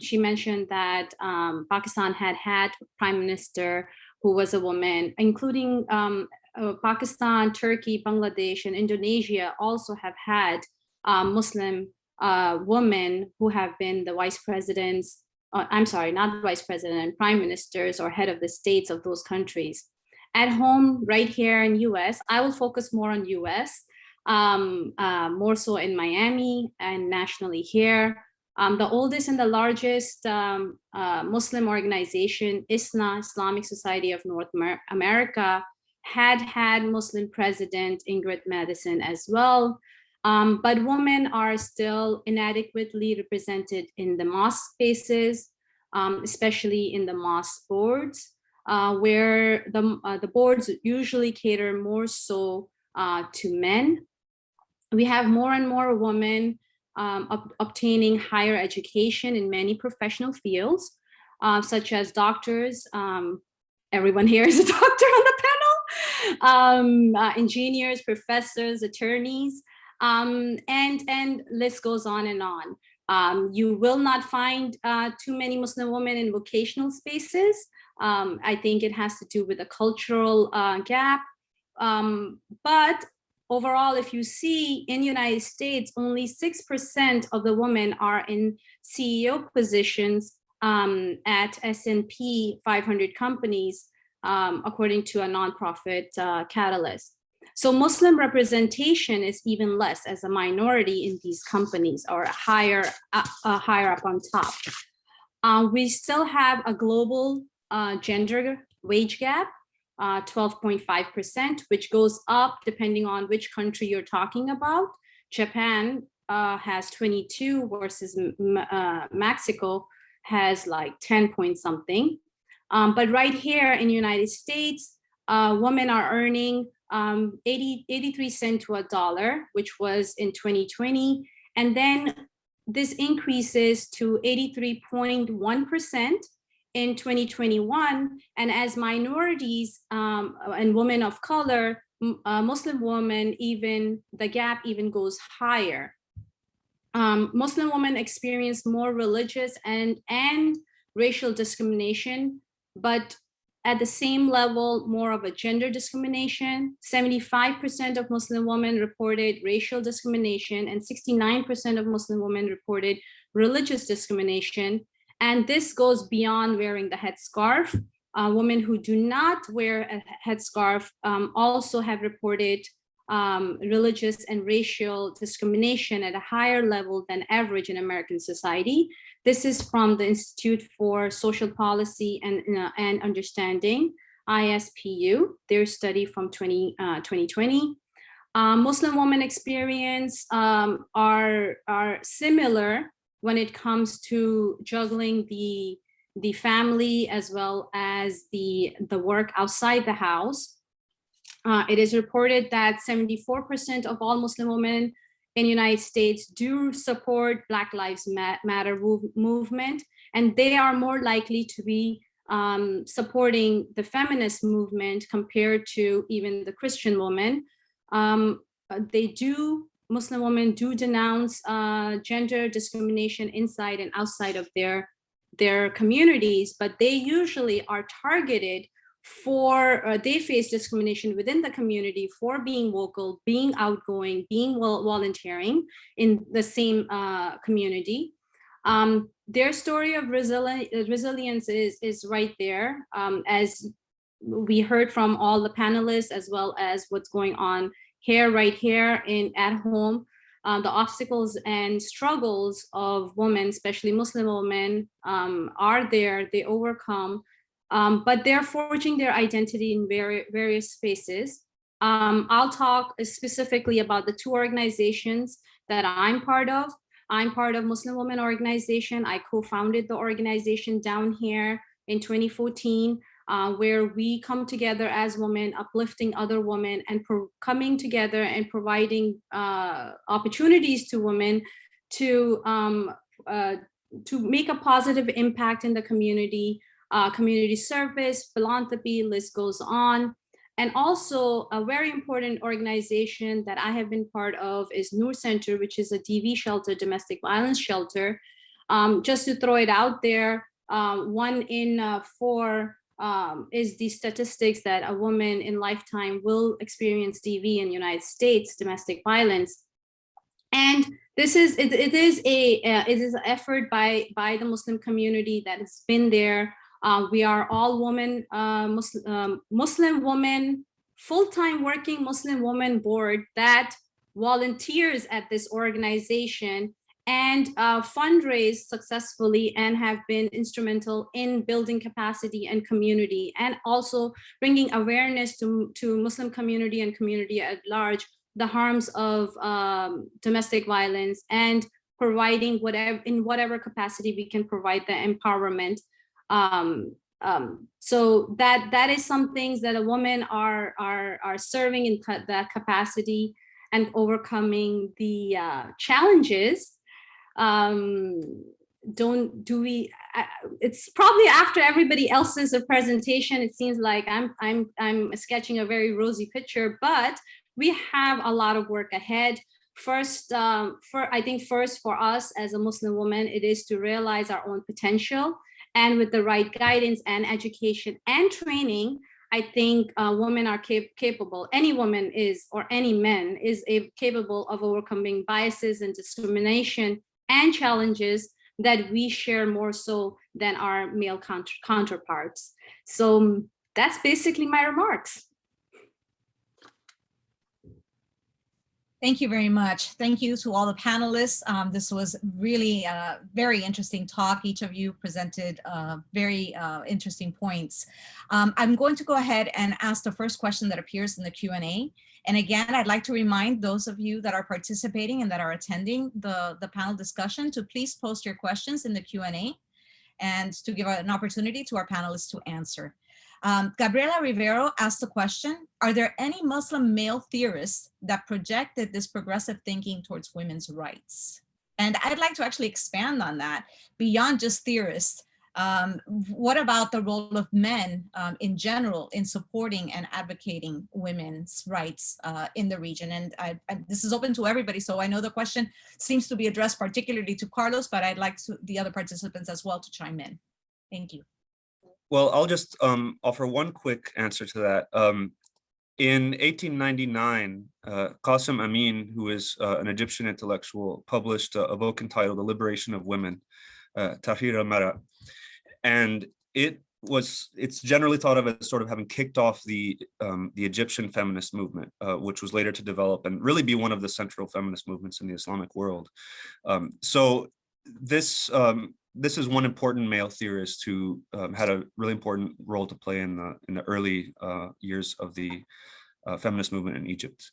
She mentioned that Pakistan had a prime minister who was a woman, including Pakistan, Turkey, Bangladesh, and Indonesia also have had Muslim women who have been the vice presidents. I'm sorry, not vice president, prime ministers or head of the states of those countries. At home, right here in US, I will focus more on US, more so in Miami and nationally here. The oldest and the largest Muslim organization, Islamic Society of North America, had Muslim president Ingrid Madison as well. But women are still inadequately represented in the mosque spaces, especially in the mosque boards, where the boards usually cater more so to men. We have more and more women obtaining higher education in many professional fields, such as doctors. Everyone here is a doctor on the panel, engineers, professors, attorneys. And list goes on and on. You will not find too many Muslim women in vocational spaces. I think it has to do with a cultural gap. But overall, if you see in the United States, only 6% of the women are in CEO positions at S&P 500 companies, according to a nonprofit Catalyst. So Muslim representation is even less as a minority in these companies, or higher up on top. We still have a global gender wage gap, 12.5%, which goes up depending on which country you're talking about. Japan has 22 versus Mexico has like 10 point something. But right here in the United States, women are earning 83 cents to $1, which was in 2020. And then this increases to 83.1% in 2021. And as minorities and women of color, Muslim women, even the gap even goes higher. Muslim women experience more religious and racial discrimination, but at the same level, more of a gender discrimination. 75% of Muslim women reported racial discrimination, and 69% of Muslim women reported religious discrimination. And this goes beyond wearing the headscarf. Women who do not wear a headscarf also have reported religious and racial discrimination at a higher level than average in American society. This is from the Institute for Social Policy and Understanding, ISPU, their study from 2020. Muslim women experience are similar when it comes to juggling the family as well as the work outside the house. It is reported that 74% of all Muslim women in the United States do support Black Lives Matter movement, and they are more likely to be supporting the feminist movement compared to even the Christian women. Muslim women do denounce gender discrimination inside and outside of their communities, but they usually are targeted they face discrimination within the community for being vocal, being outgoing, being volunteering in the same community. Their story of resilience is right there, as we heard from all the panelists, as well as what's going on right here at home. The obstacles and struggles of women, especially Muslim women, are there, they overcome. But they're forging their identity in various spaces. I'll talk specifically about the two organizations that I'm part of. I'm part of Muslim Women Organization. I co-founded the organization down here in 2014, where we come together as women, uplifting other women, and coming together and providing opportunities to women to make a positive impact in the community. Community service, philanthropy, list goes on. And also a very important organization that I have been part of is Noor Center, which is a DV shelter, domestic violence shelter. Just to throw it out there, 1 in 4 is the statistics that a woman in lifetime will experience DV in the United States, domestic violence. And it is an effort by the Muslim community that has been there. We are all women, Muslim women, full-time working Muslim women board that volunteers at this organization and fundraise successfully and have been instrumental in building capacity and community, and also bringing awareness to Muslim community and community at large, the harms of domestic violence, and providing whatever capacity we can provide the empowerment. So that is some things that a woman are serving in that capacity and overcoming the challenges. It's probably after everybody else's presentation, it seems like I'm sketching a very rosy picture, but we have a lot of work ahead. First, I think for us as a Muslim woman, it is to realize our own potential. And with the right guidance and education and training, I think women are capable, any woman is, or any man is capable of overcoming biases and discrimination and challenges that we share more so than our male counterparts. So that's basically my remarks. Thank you very much. Thank you to all the panelists. This was really a very interesting talk. Each of you presented very interesting points. I'm going to go ahead and ask the first question that appears in the Q&A. And again, I'd like to remind those of you that are participating and that are attending the panel discussion to please post your questions in the Q&A and to give an opportunity to our panelists to answer. Gabriela Rivero asked the question, are there any Muslim male theorists that projected this progressive thinking towards women's rights? And I'd like to actually expand on that beyond just theorists. What about the role of men in general in supporting and advocating women's rights in the region? And this is open to everybody, so I know the question seems to be addressed particularly to Carlos, but I'd like the other participants as well to chime in. Thank you. Well, I'll just offer one quick answer to that. In 1899, Qasim Amin, who is an Egyptian intellectual, published a book entitled The Liberation of Women, Tahrir al-Mara. And it's generally thought of as sort of having kicked off the Egyptian feminist movement, which was later to develop and really be one of the central feminist movements in the Islamic world. So this is one important male theorist who had a really important role to play in the early years of the feminist movement in Egypt.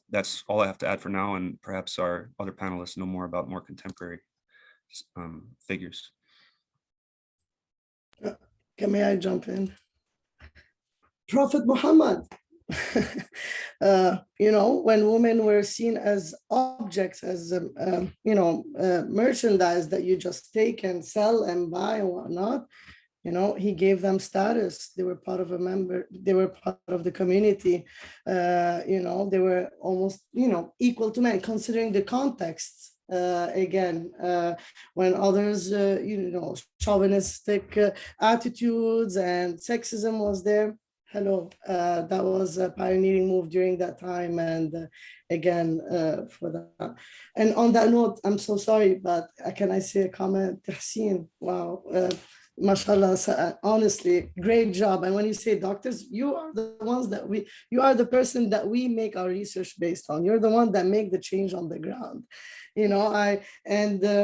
That's all I have to add for now, and perhaps our other panelists know more about more contemporary figures. May I jump in? Prophet Muhammad. When women were seen as objects, as merchandise that you just take and sell and buy and whatnot, he gave them status. They were part of they were part of the community. They were almost equal to men, considering the context. When others chauvinistic attitudes and sexism was there. That was a pioneering move during that time, and for that. And on that note, I'm so sorry, but can I say a comment? Tahsin, wow, mashallah, honestly, great job. And when you say doctors, you are the ones you are the person that we make our research based on. You're the one that make the change on the ground.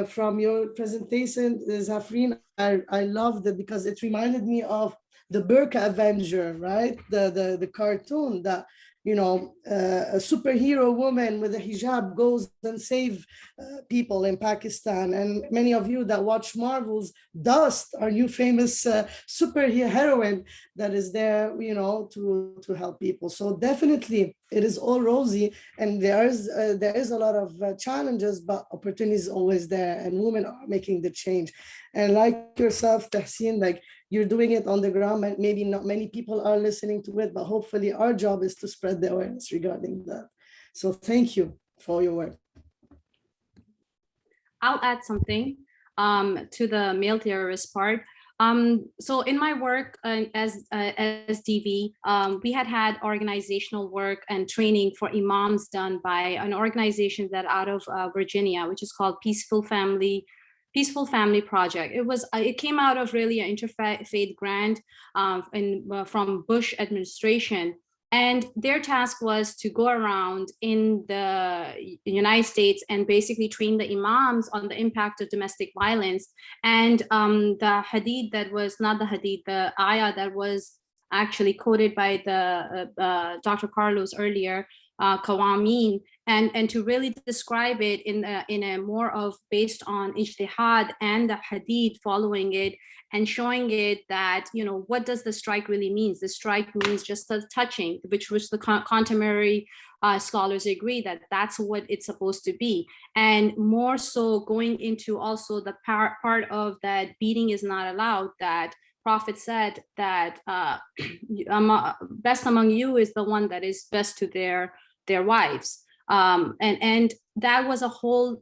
From your presentation, Safrin, I loved it because it reminded me of the Burqa Avenger, right? The cartoon that, a superhero woman with a hijab goes and save people in Pakistan. And many of you that watch Marvel's Dust, our new famous superhero heroine that is there, to help people. So definitely it is all rosy, and there is a lot of challenges, but opportunity is always there, and women are making the change. And like yourself, Tahsin, like you're doing it on the ground, and maybe not many people are listening to it, but hopefully our job is to spread the awareness regarding that. So thank you for your work. I'll add something to the male terrorist part. So in my work as DV, we had organizational work and training for imams done by an organization that out of Virginia, which is called Peaceful Family Project. It came out of really an interfaith grant from Bush administration. And their task was to go around in the United States and basically train the imams on the impact of domestic violence. And the hadith the ayah that was actually quoted by the Dr. Carlos earlier, Qawamin, and to really describe it in a more of based on ijtihad and the hadith following it, and showing it that, what does the strike really mean? The strike means just the touching, which the contemporary scholars agree that that's what it's supposed to be. And more so going into also the part of that beating is not allowed, that Prophet said that best among you is the one that is best to their wives. And that was a whole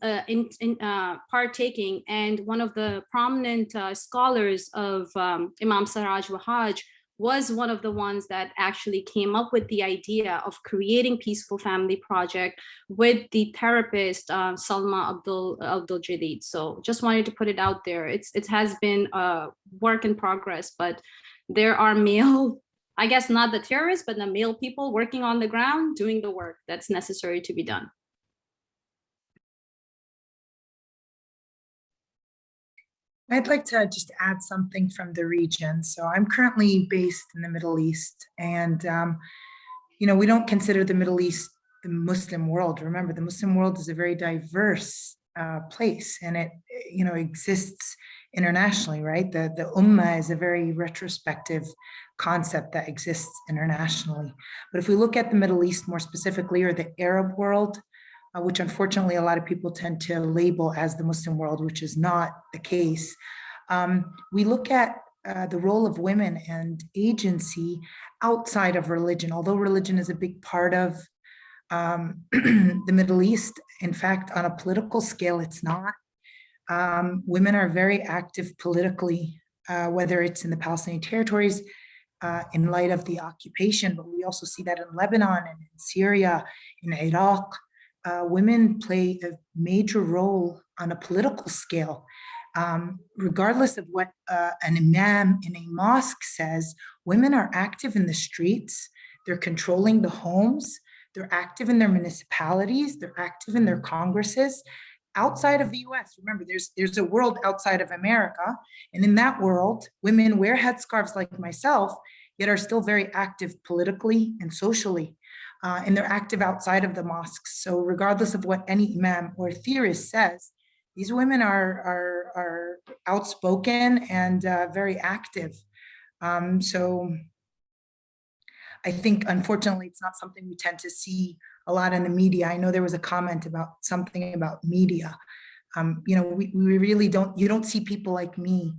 partaking. And one of the prominent scholars of Imam Siraj Wahaj was one of the ones that actually came up with the idea of creating Peaceful Family Project with the therapist Salma Abdul Jadid. So just wanted to put it out there. It has been a work in progress, but there are male, I guess not the terrorists, but the male people working on the ground doing the work that's necessary to be done. I'd like to just add something from the region. So I'm currently based in the Middle East, and we don't consider the Middle East the Muslim world. Remember, the Muslim world is a very diverse place, and it exists internationally, right? The Ummah is a very retrospective concept that exists internationally. But if we look at the Middle East more specifically, or the Arab world, which unfortunately a lot of people tend to label as the Muslim world, which is not the case, we look at the role of women and agency outside of religion. Although religion is a big part of the Middle East, in fact, on a political scale, it's not. Women are very active politically, whether it's in the Palestinian territories, in light of the occupation, but we also see that in Lebanon and in Syria, in Iraq. Women play a major role on a political scale. Regardless of what an imam in a mosque says, women are active in the streets, they're controlling the homes, they're active in their municipalities, they're active in their congresses. Outside of the US, remember, there's a world outside of America, and in that world, women wear headscarves like myself, yet are still very active politically and socially. And they're active outside of the mosques. So regardless of what any imam or theorist says, these women are outspoken and very active. So I think, unfortunately, it's not something we tend to see a lot in the media. I know there was a comment about something about media. We really you don't see people like me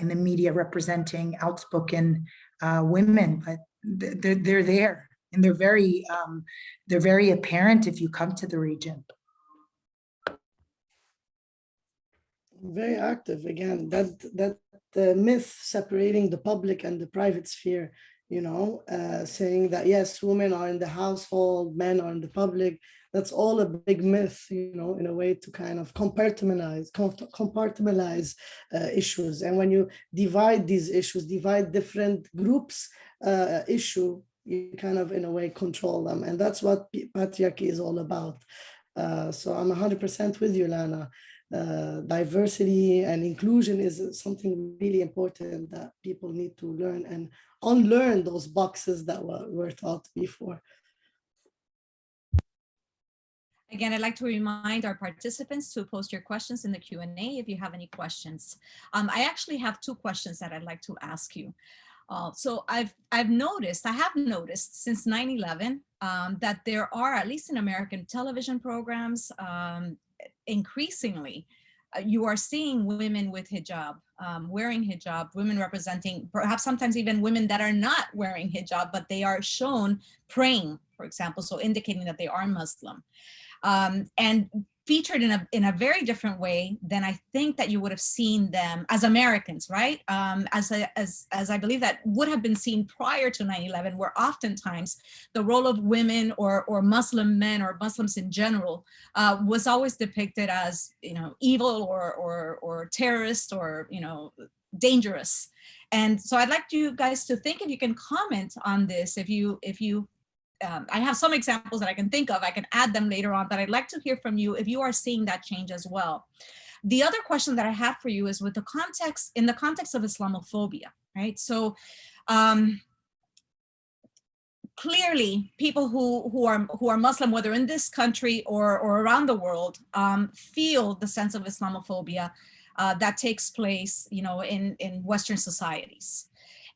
in the media representing outspoken women, but they're there. And they're very apparent if you come to the region. Very active. Again, that the myth separating the public and the private sphere, saying that yes, women are in the household, men are in the public. That's all a big myth, in a way to kind of compartmentalize issues. And when you divide these issues, divide different groups issue, you kind of, in a way, control them. And that's what patriarchy is all about. So I'm 100% with you, Lana. Diversity and inclusion is something really important that people need to learn and unlearn those boxes that were taught before. Again, I'd like to remind our participants to post your questions in the Q&A if you have any questions. I actually have two questions that I'd like to ask you. So I have noticed since 9/11 that there are, at least in American television programs, increasingly, you are seeing women with hijab, wearing hijab, women representing, perhaps sometimes even women that are not wearing hijab, but they are shown praying, for example, so indicating that they are Muslim. And featured in a very different way than I think that you would have seen them as Americans, right? As I believe that would have been seen prior to 9/11, where oftentimes the role of women or Muslim men or Muslims in general was always depicted as, evil or terrorist or, dangerous. And so I'd like you guys to think if you can comment on this, if you I have some examples that I can think of. I can add them later on, but I'd like to hear from you if you are seeing that change as well. The other question that I have for you is in the context of Islamophobia, right? So clearly people who are Muslim, whether in this country or around the world, feel the sense of Islamophobia that takes place, in Western societies.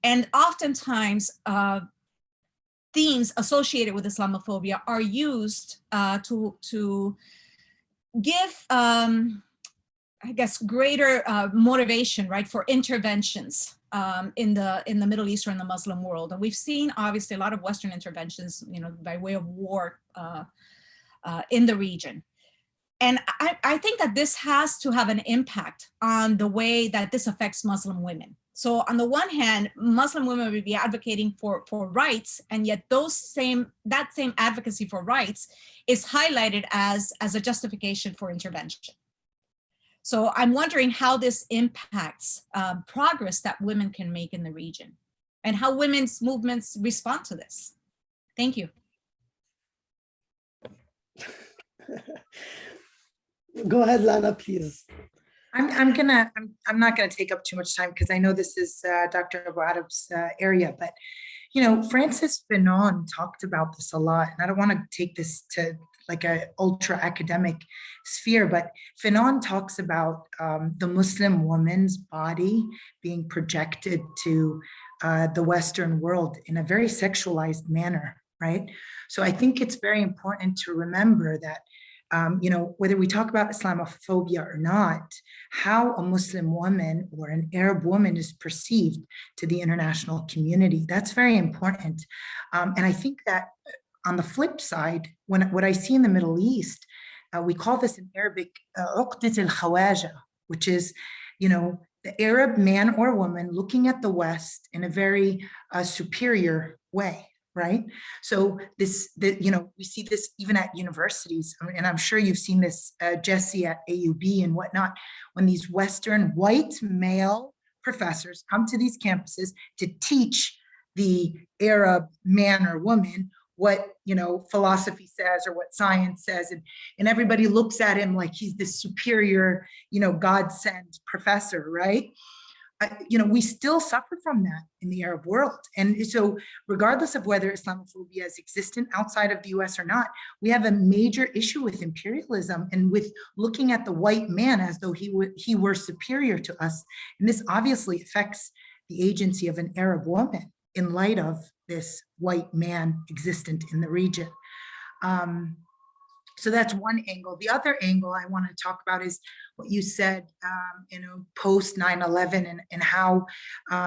And oftentimes, themes associated with Islamophobia are used to give, I guess, greater motivation, right, for interventions in the Middle East or in the Muslim world. And we've seen, obviously, a lot of Western interventions, by way of war in the region. And I think that this has to have an impact on the way that this affects Muslim women. So on the one hand, Muslim women would be advocating for rights, and yet that same advocacy for rights is highlighted as a justification for intervention. So I'm wondering how this impacts progress that women can make in the region and how women's movements respond to this. Thank you. Go ahead, Lana, please. I'm not gonna take up too much time because I know this is Dr. Abu Adab's area, but you know, Francis Fanon talked about this a lot, and I don't want to take this to like a ultra academic sphere, but Fanon talks about the Muslim woman's body being projected to the Western world in a very sexualized manner, right? So I think it's very important to remember that you know, whether we talk about Islamophobia or not, how a Muslim woman or an Arab woman is perceived to the international community, that's very important. And I think that on the flip side, what I see in the Middle East, we call this in Arabic, uqdat al-khawaja, which is, you know, the Arab man or woman looking at the West in a very superior way. Right. So you know, we see this even at universities, and I'm sure you've seen this, Jesse, at AUB and whatnot, when these Western white male professors come to these campuses to teach the Arab man or woman what, you know, philosophy says or what science says, and everybody looks at him like he's this superior, you know, God-sent professor, right? You know, we still suffer from that in the Arab world. And so regardless of whether Islamophobia is existent outside of the US or not, we have a major issue with imperialism and with looking at the white man as though he were superior to us. And this obviously affects the agency of an Arab woman in light of this white man existent in the region. So that's one angle. The other angle I want to talk about is what you said, you know, post 9/11 and how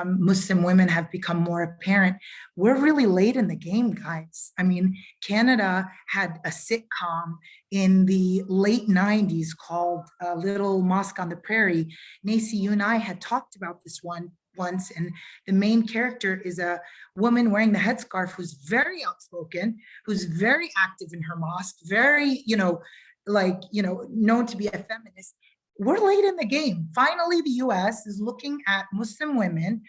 Muslim women have become more apparent. We're really late in the game, guys. I mean, Canada had a sitcom in the late 90s called Little Mosque on the Prairie. Nacy, you and I had talked about this one once, and the main character is a woman wearing the headscarf who's very outspoken, who's very active in her mosque, very, you know, like, you know, known to be a feminist. We're late in the game. Finally, the US is looking at Muslim women,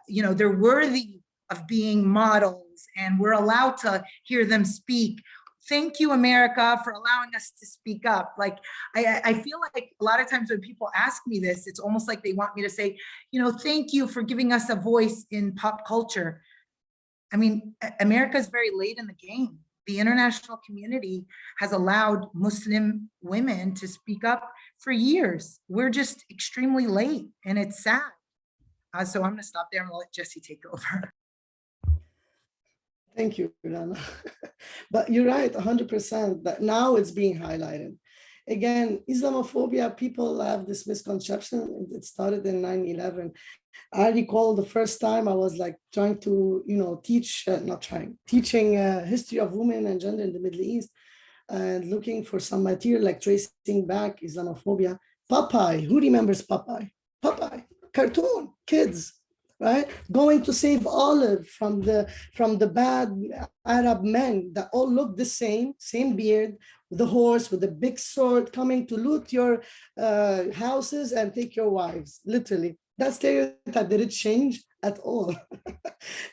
you know, they're worthy of being models and we're allowed to hear them speak. Thank you, America, for allowing us to speak up. Like, I feel like a lot of times when people ask me this, it's almost like they want me to say, you know, thank you for giving us a voice in pop culture. I mean, America is very late in the game. The international community has allowed Muslim women to speak up for years. We're just extremely late, and it's sad. So I'm going to stop there and we'll let Jesse take over. Thank you, Rana. But you're right, 100%, that now it's being highlighted. Again, Islamophobia, people have this misconception. It started in 9/11. I recall the first time I was like trying to, you know, teaching history of women and gender in the Middle East and looking for some material like tracing back Islamophobia. Popeye, who remembers Popeye? Popeye, cartoon, kids. Right, going to save Olive from the bad Arab men that all look the same beard, the horse with the big sword coming to loot your houses and take your wives. Literally, that stereotype didn't change at all.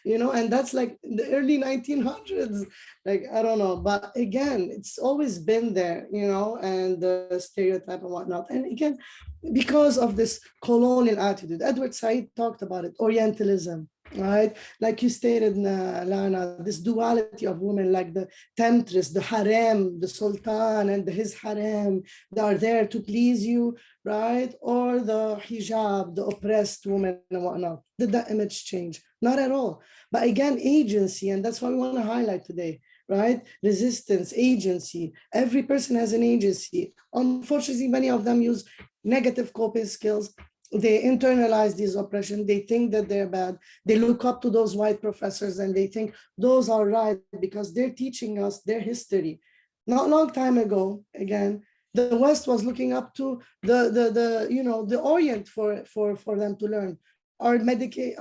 You know, and that's like the early 1900s. Like, I don't know, but again, it's always been there, you know, and the stereotype and whatnot. And again, because of this colonial attitude, Edward Said talked about it, Orientalism, right? Like you stated, Lana, this duality of women, like the temptress, the harem, the sultan and his harem, they are there to please you, right? Or the hijab, the oppressed woman and whatnot. Did that image change? Not at all. But again, agency, and that's what we want to highlight today, right? Resistance, agency. Every person has an agency. Unfortunately, many of them use negative coping skills. They internalize this oppression. They think that they're bad. They look up to those white professors and they think those are right because they're teaching us their history. Not a long time ago, again, the West was looking up to the Orient for them to learn. Our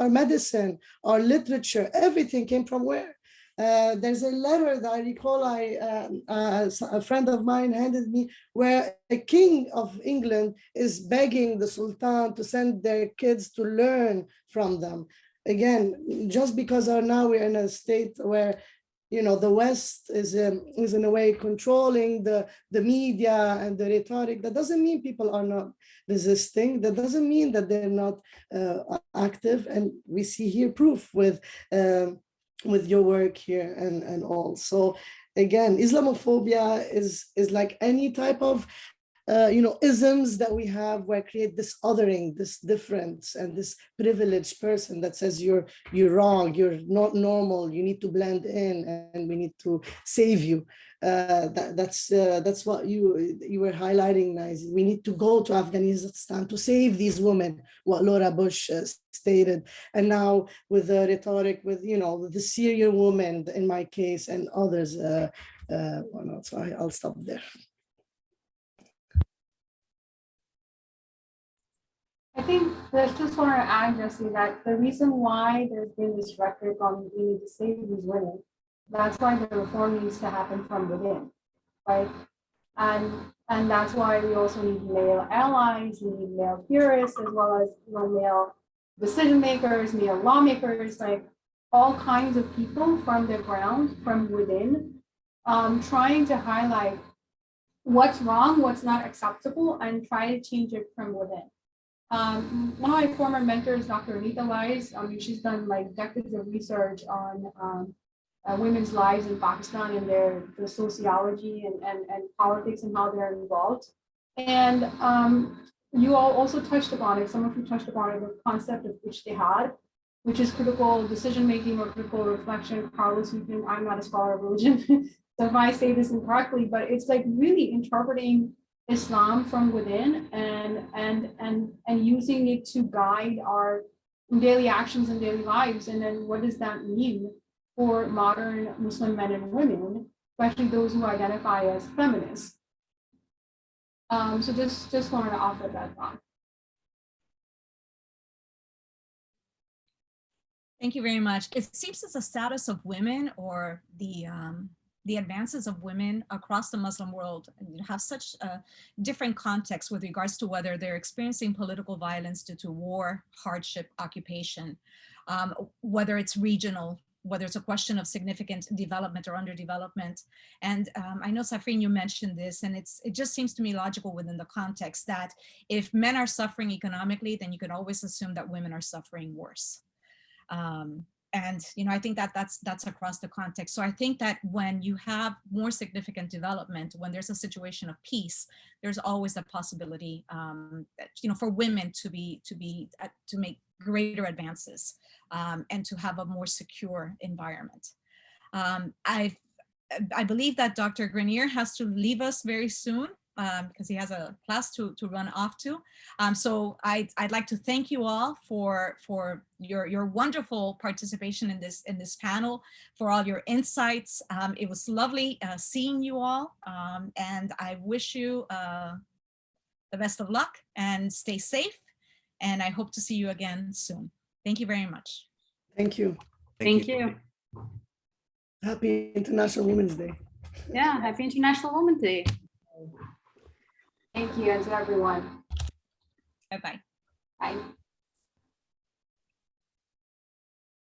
medicine, our literature, everything came from where? There's a letter that I recall a friend of mine handed me where a king of England is begging the Sultan to send their kids to learn from them. Again, just because now we're in a state where the West is in a way controlling the media and the rhetoric. That doesn't mean people are not resisting. That doesn't mean that they're not active. And we see here proof with your work here and all. So again, Islamophobia is like any type of isms that we have where create this othering, this difference, and this privileged person that says you're wrong, you're not normal, you need to blend in, and we need to save you. That's what you were highlighting, Nice. We need to go to Afghanistan to save these women, what Laura Bush stated. And now with the rhetoric, with the Syrian woman in my case and others, so I'll stop there. I think I just want to add, Jesse, that the reason why there's been this rhetoric on we need to save these women, that's why the reform needs to happen from within, right? And that's why we also need male allies, we need male theorists, as well as male decision makers, male lawmakers, like all kinds of people from the ground, from within, trying to highlight what's wrong, what's not acceptable, and try to change it from within. One of my former mentors, Dr. Anita Wise, she's done like decades of research on women's lives in Pakistan and the sociology and politics and how they're involved. And you all also touched upon it, some of you touched upon it, the concept of ijtihad, which is critical decision-making or critical reflection. Carlos, I'm not a scholar of religion, so if I say this incorrectly, but it's like really interpreting Islam from within and using it to guide our daily actions and daily lives. And then what does that mean for modern Muslim men and women, especially those who identify as feminists? So just wanted to offer that thought. Thank you very much. It seems that the status of women or the advances of women across the Muslim world have such a different context with regards to whether they're experiencing political violence due to war, hardship, occupation, whether it's regional, whether it's a question of significant development or underdevelopment. And I know, Safrin, you mentioned this, and it just seems to me logical within the context that if men are suffering economically, then you can always assume that women are suffering worse. And I think that's across the context. So I think that when you have more significant development, when there's a situation of peace, there's always a possibility, for women to make greater advances and to have a more secure environment. I believe that Dr. Grenier has to leave us very soon because he has a class to run off to. So I'd like to thank you all for your wonderful participation in this panel, for all your insights. It was lovely seeing you all, and I wish you the best of luck and stay safe. And I hope to see you again soon. Thank you very much. Thank you. Thank you. Happy International Women's Day. Yeah, happy International Women's Day. Thank you, and to everyone. Bye-bye. Bye.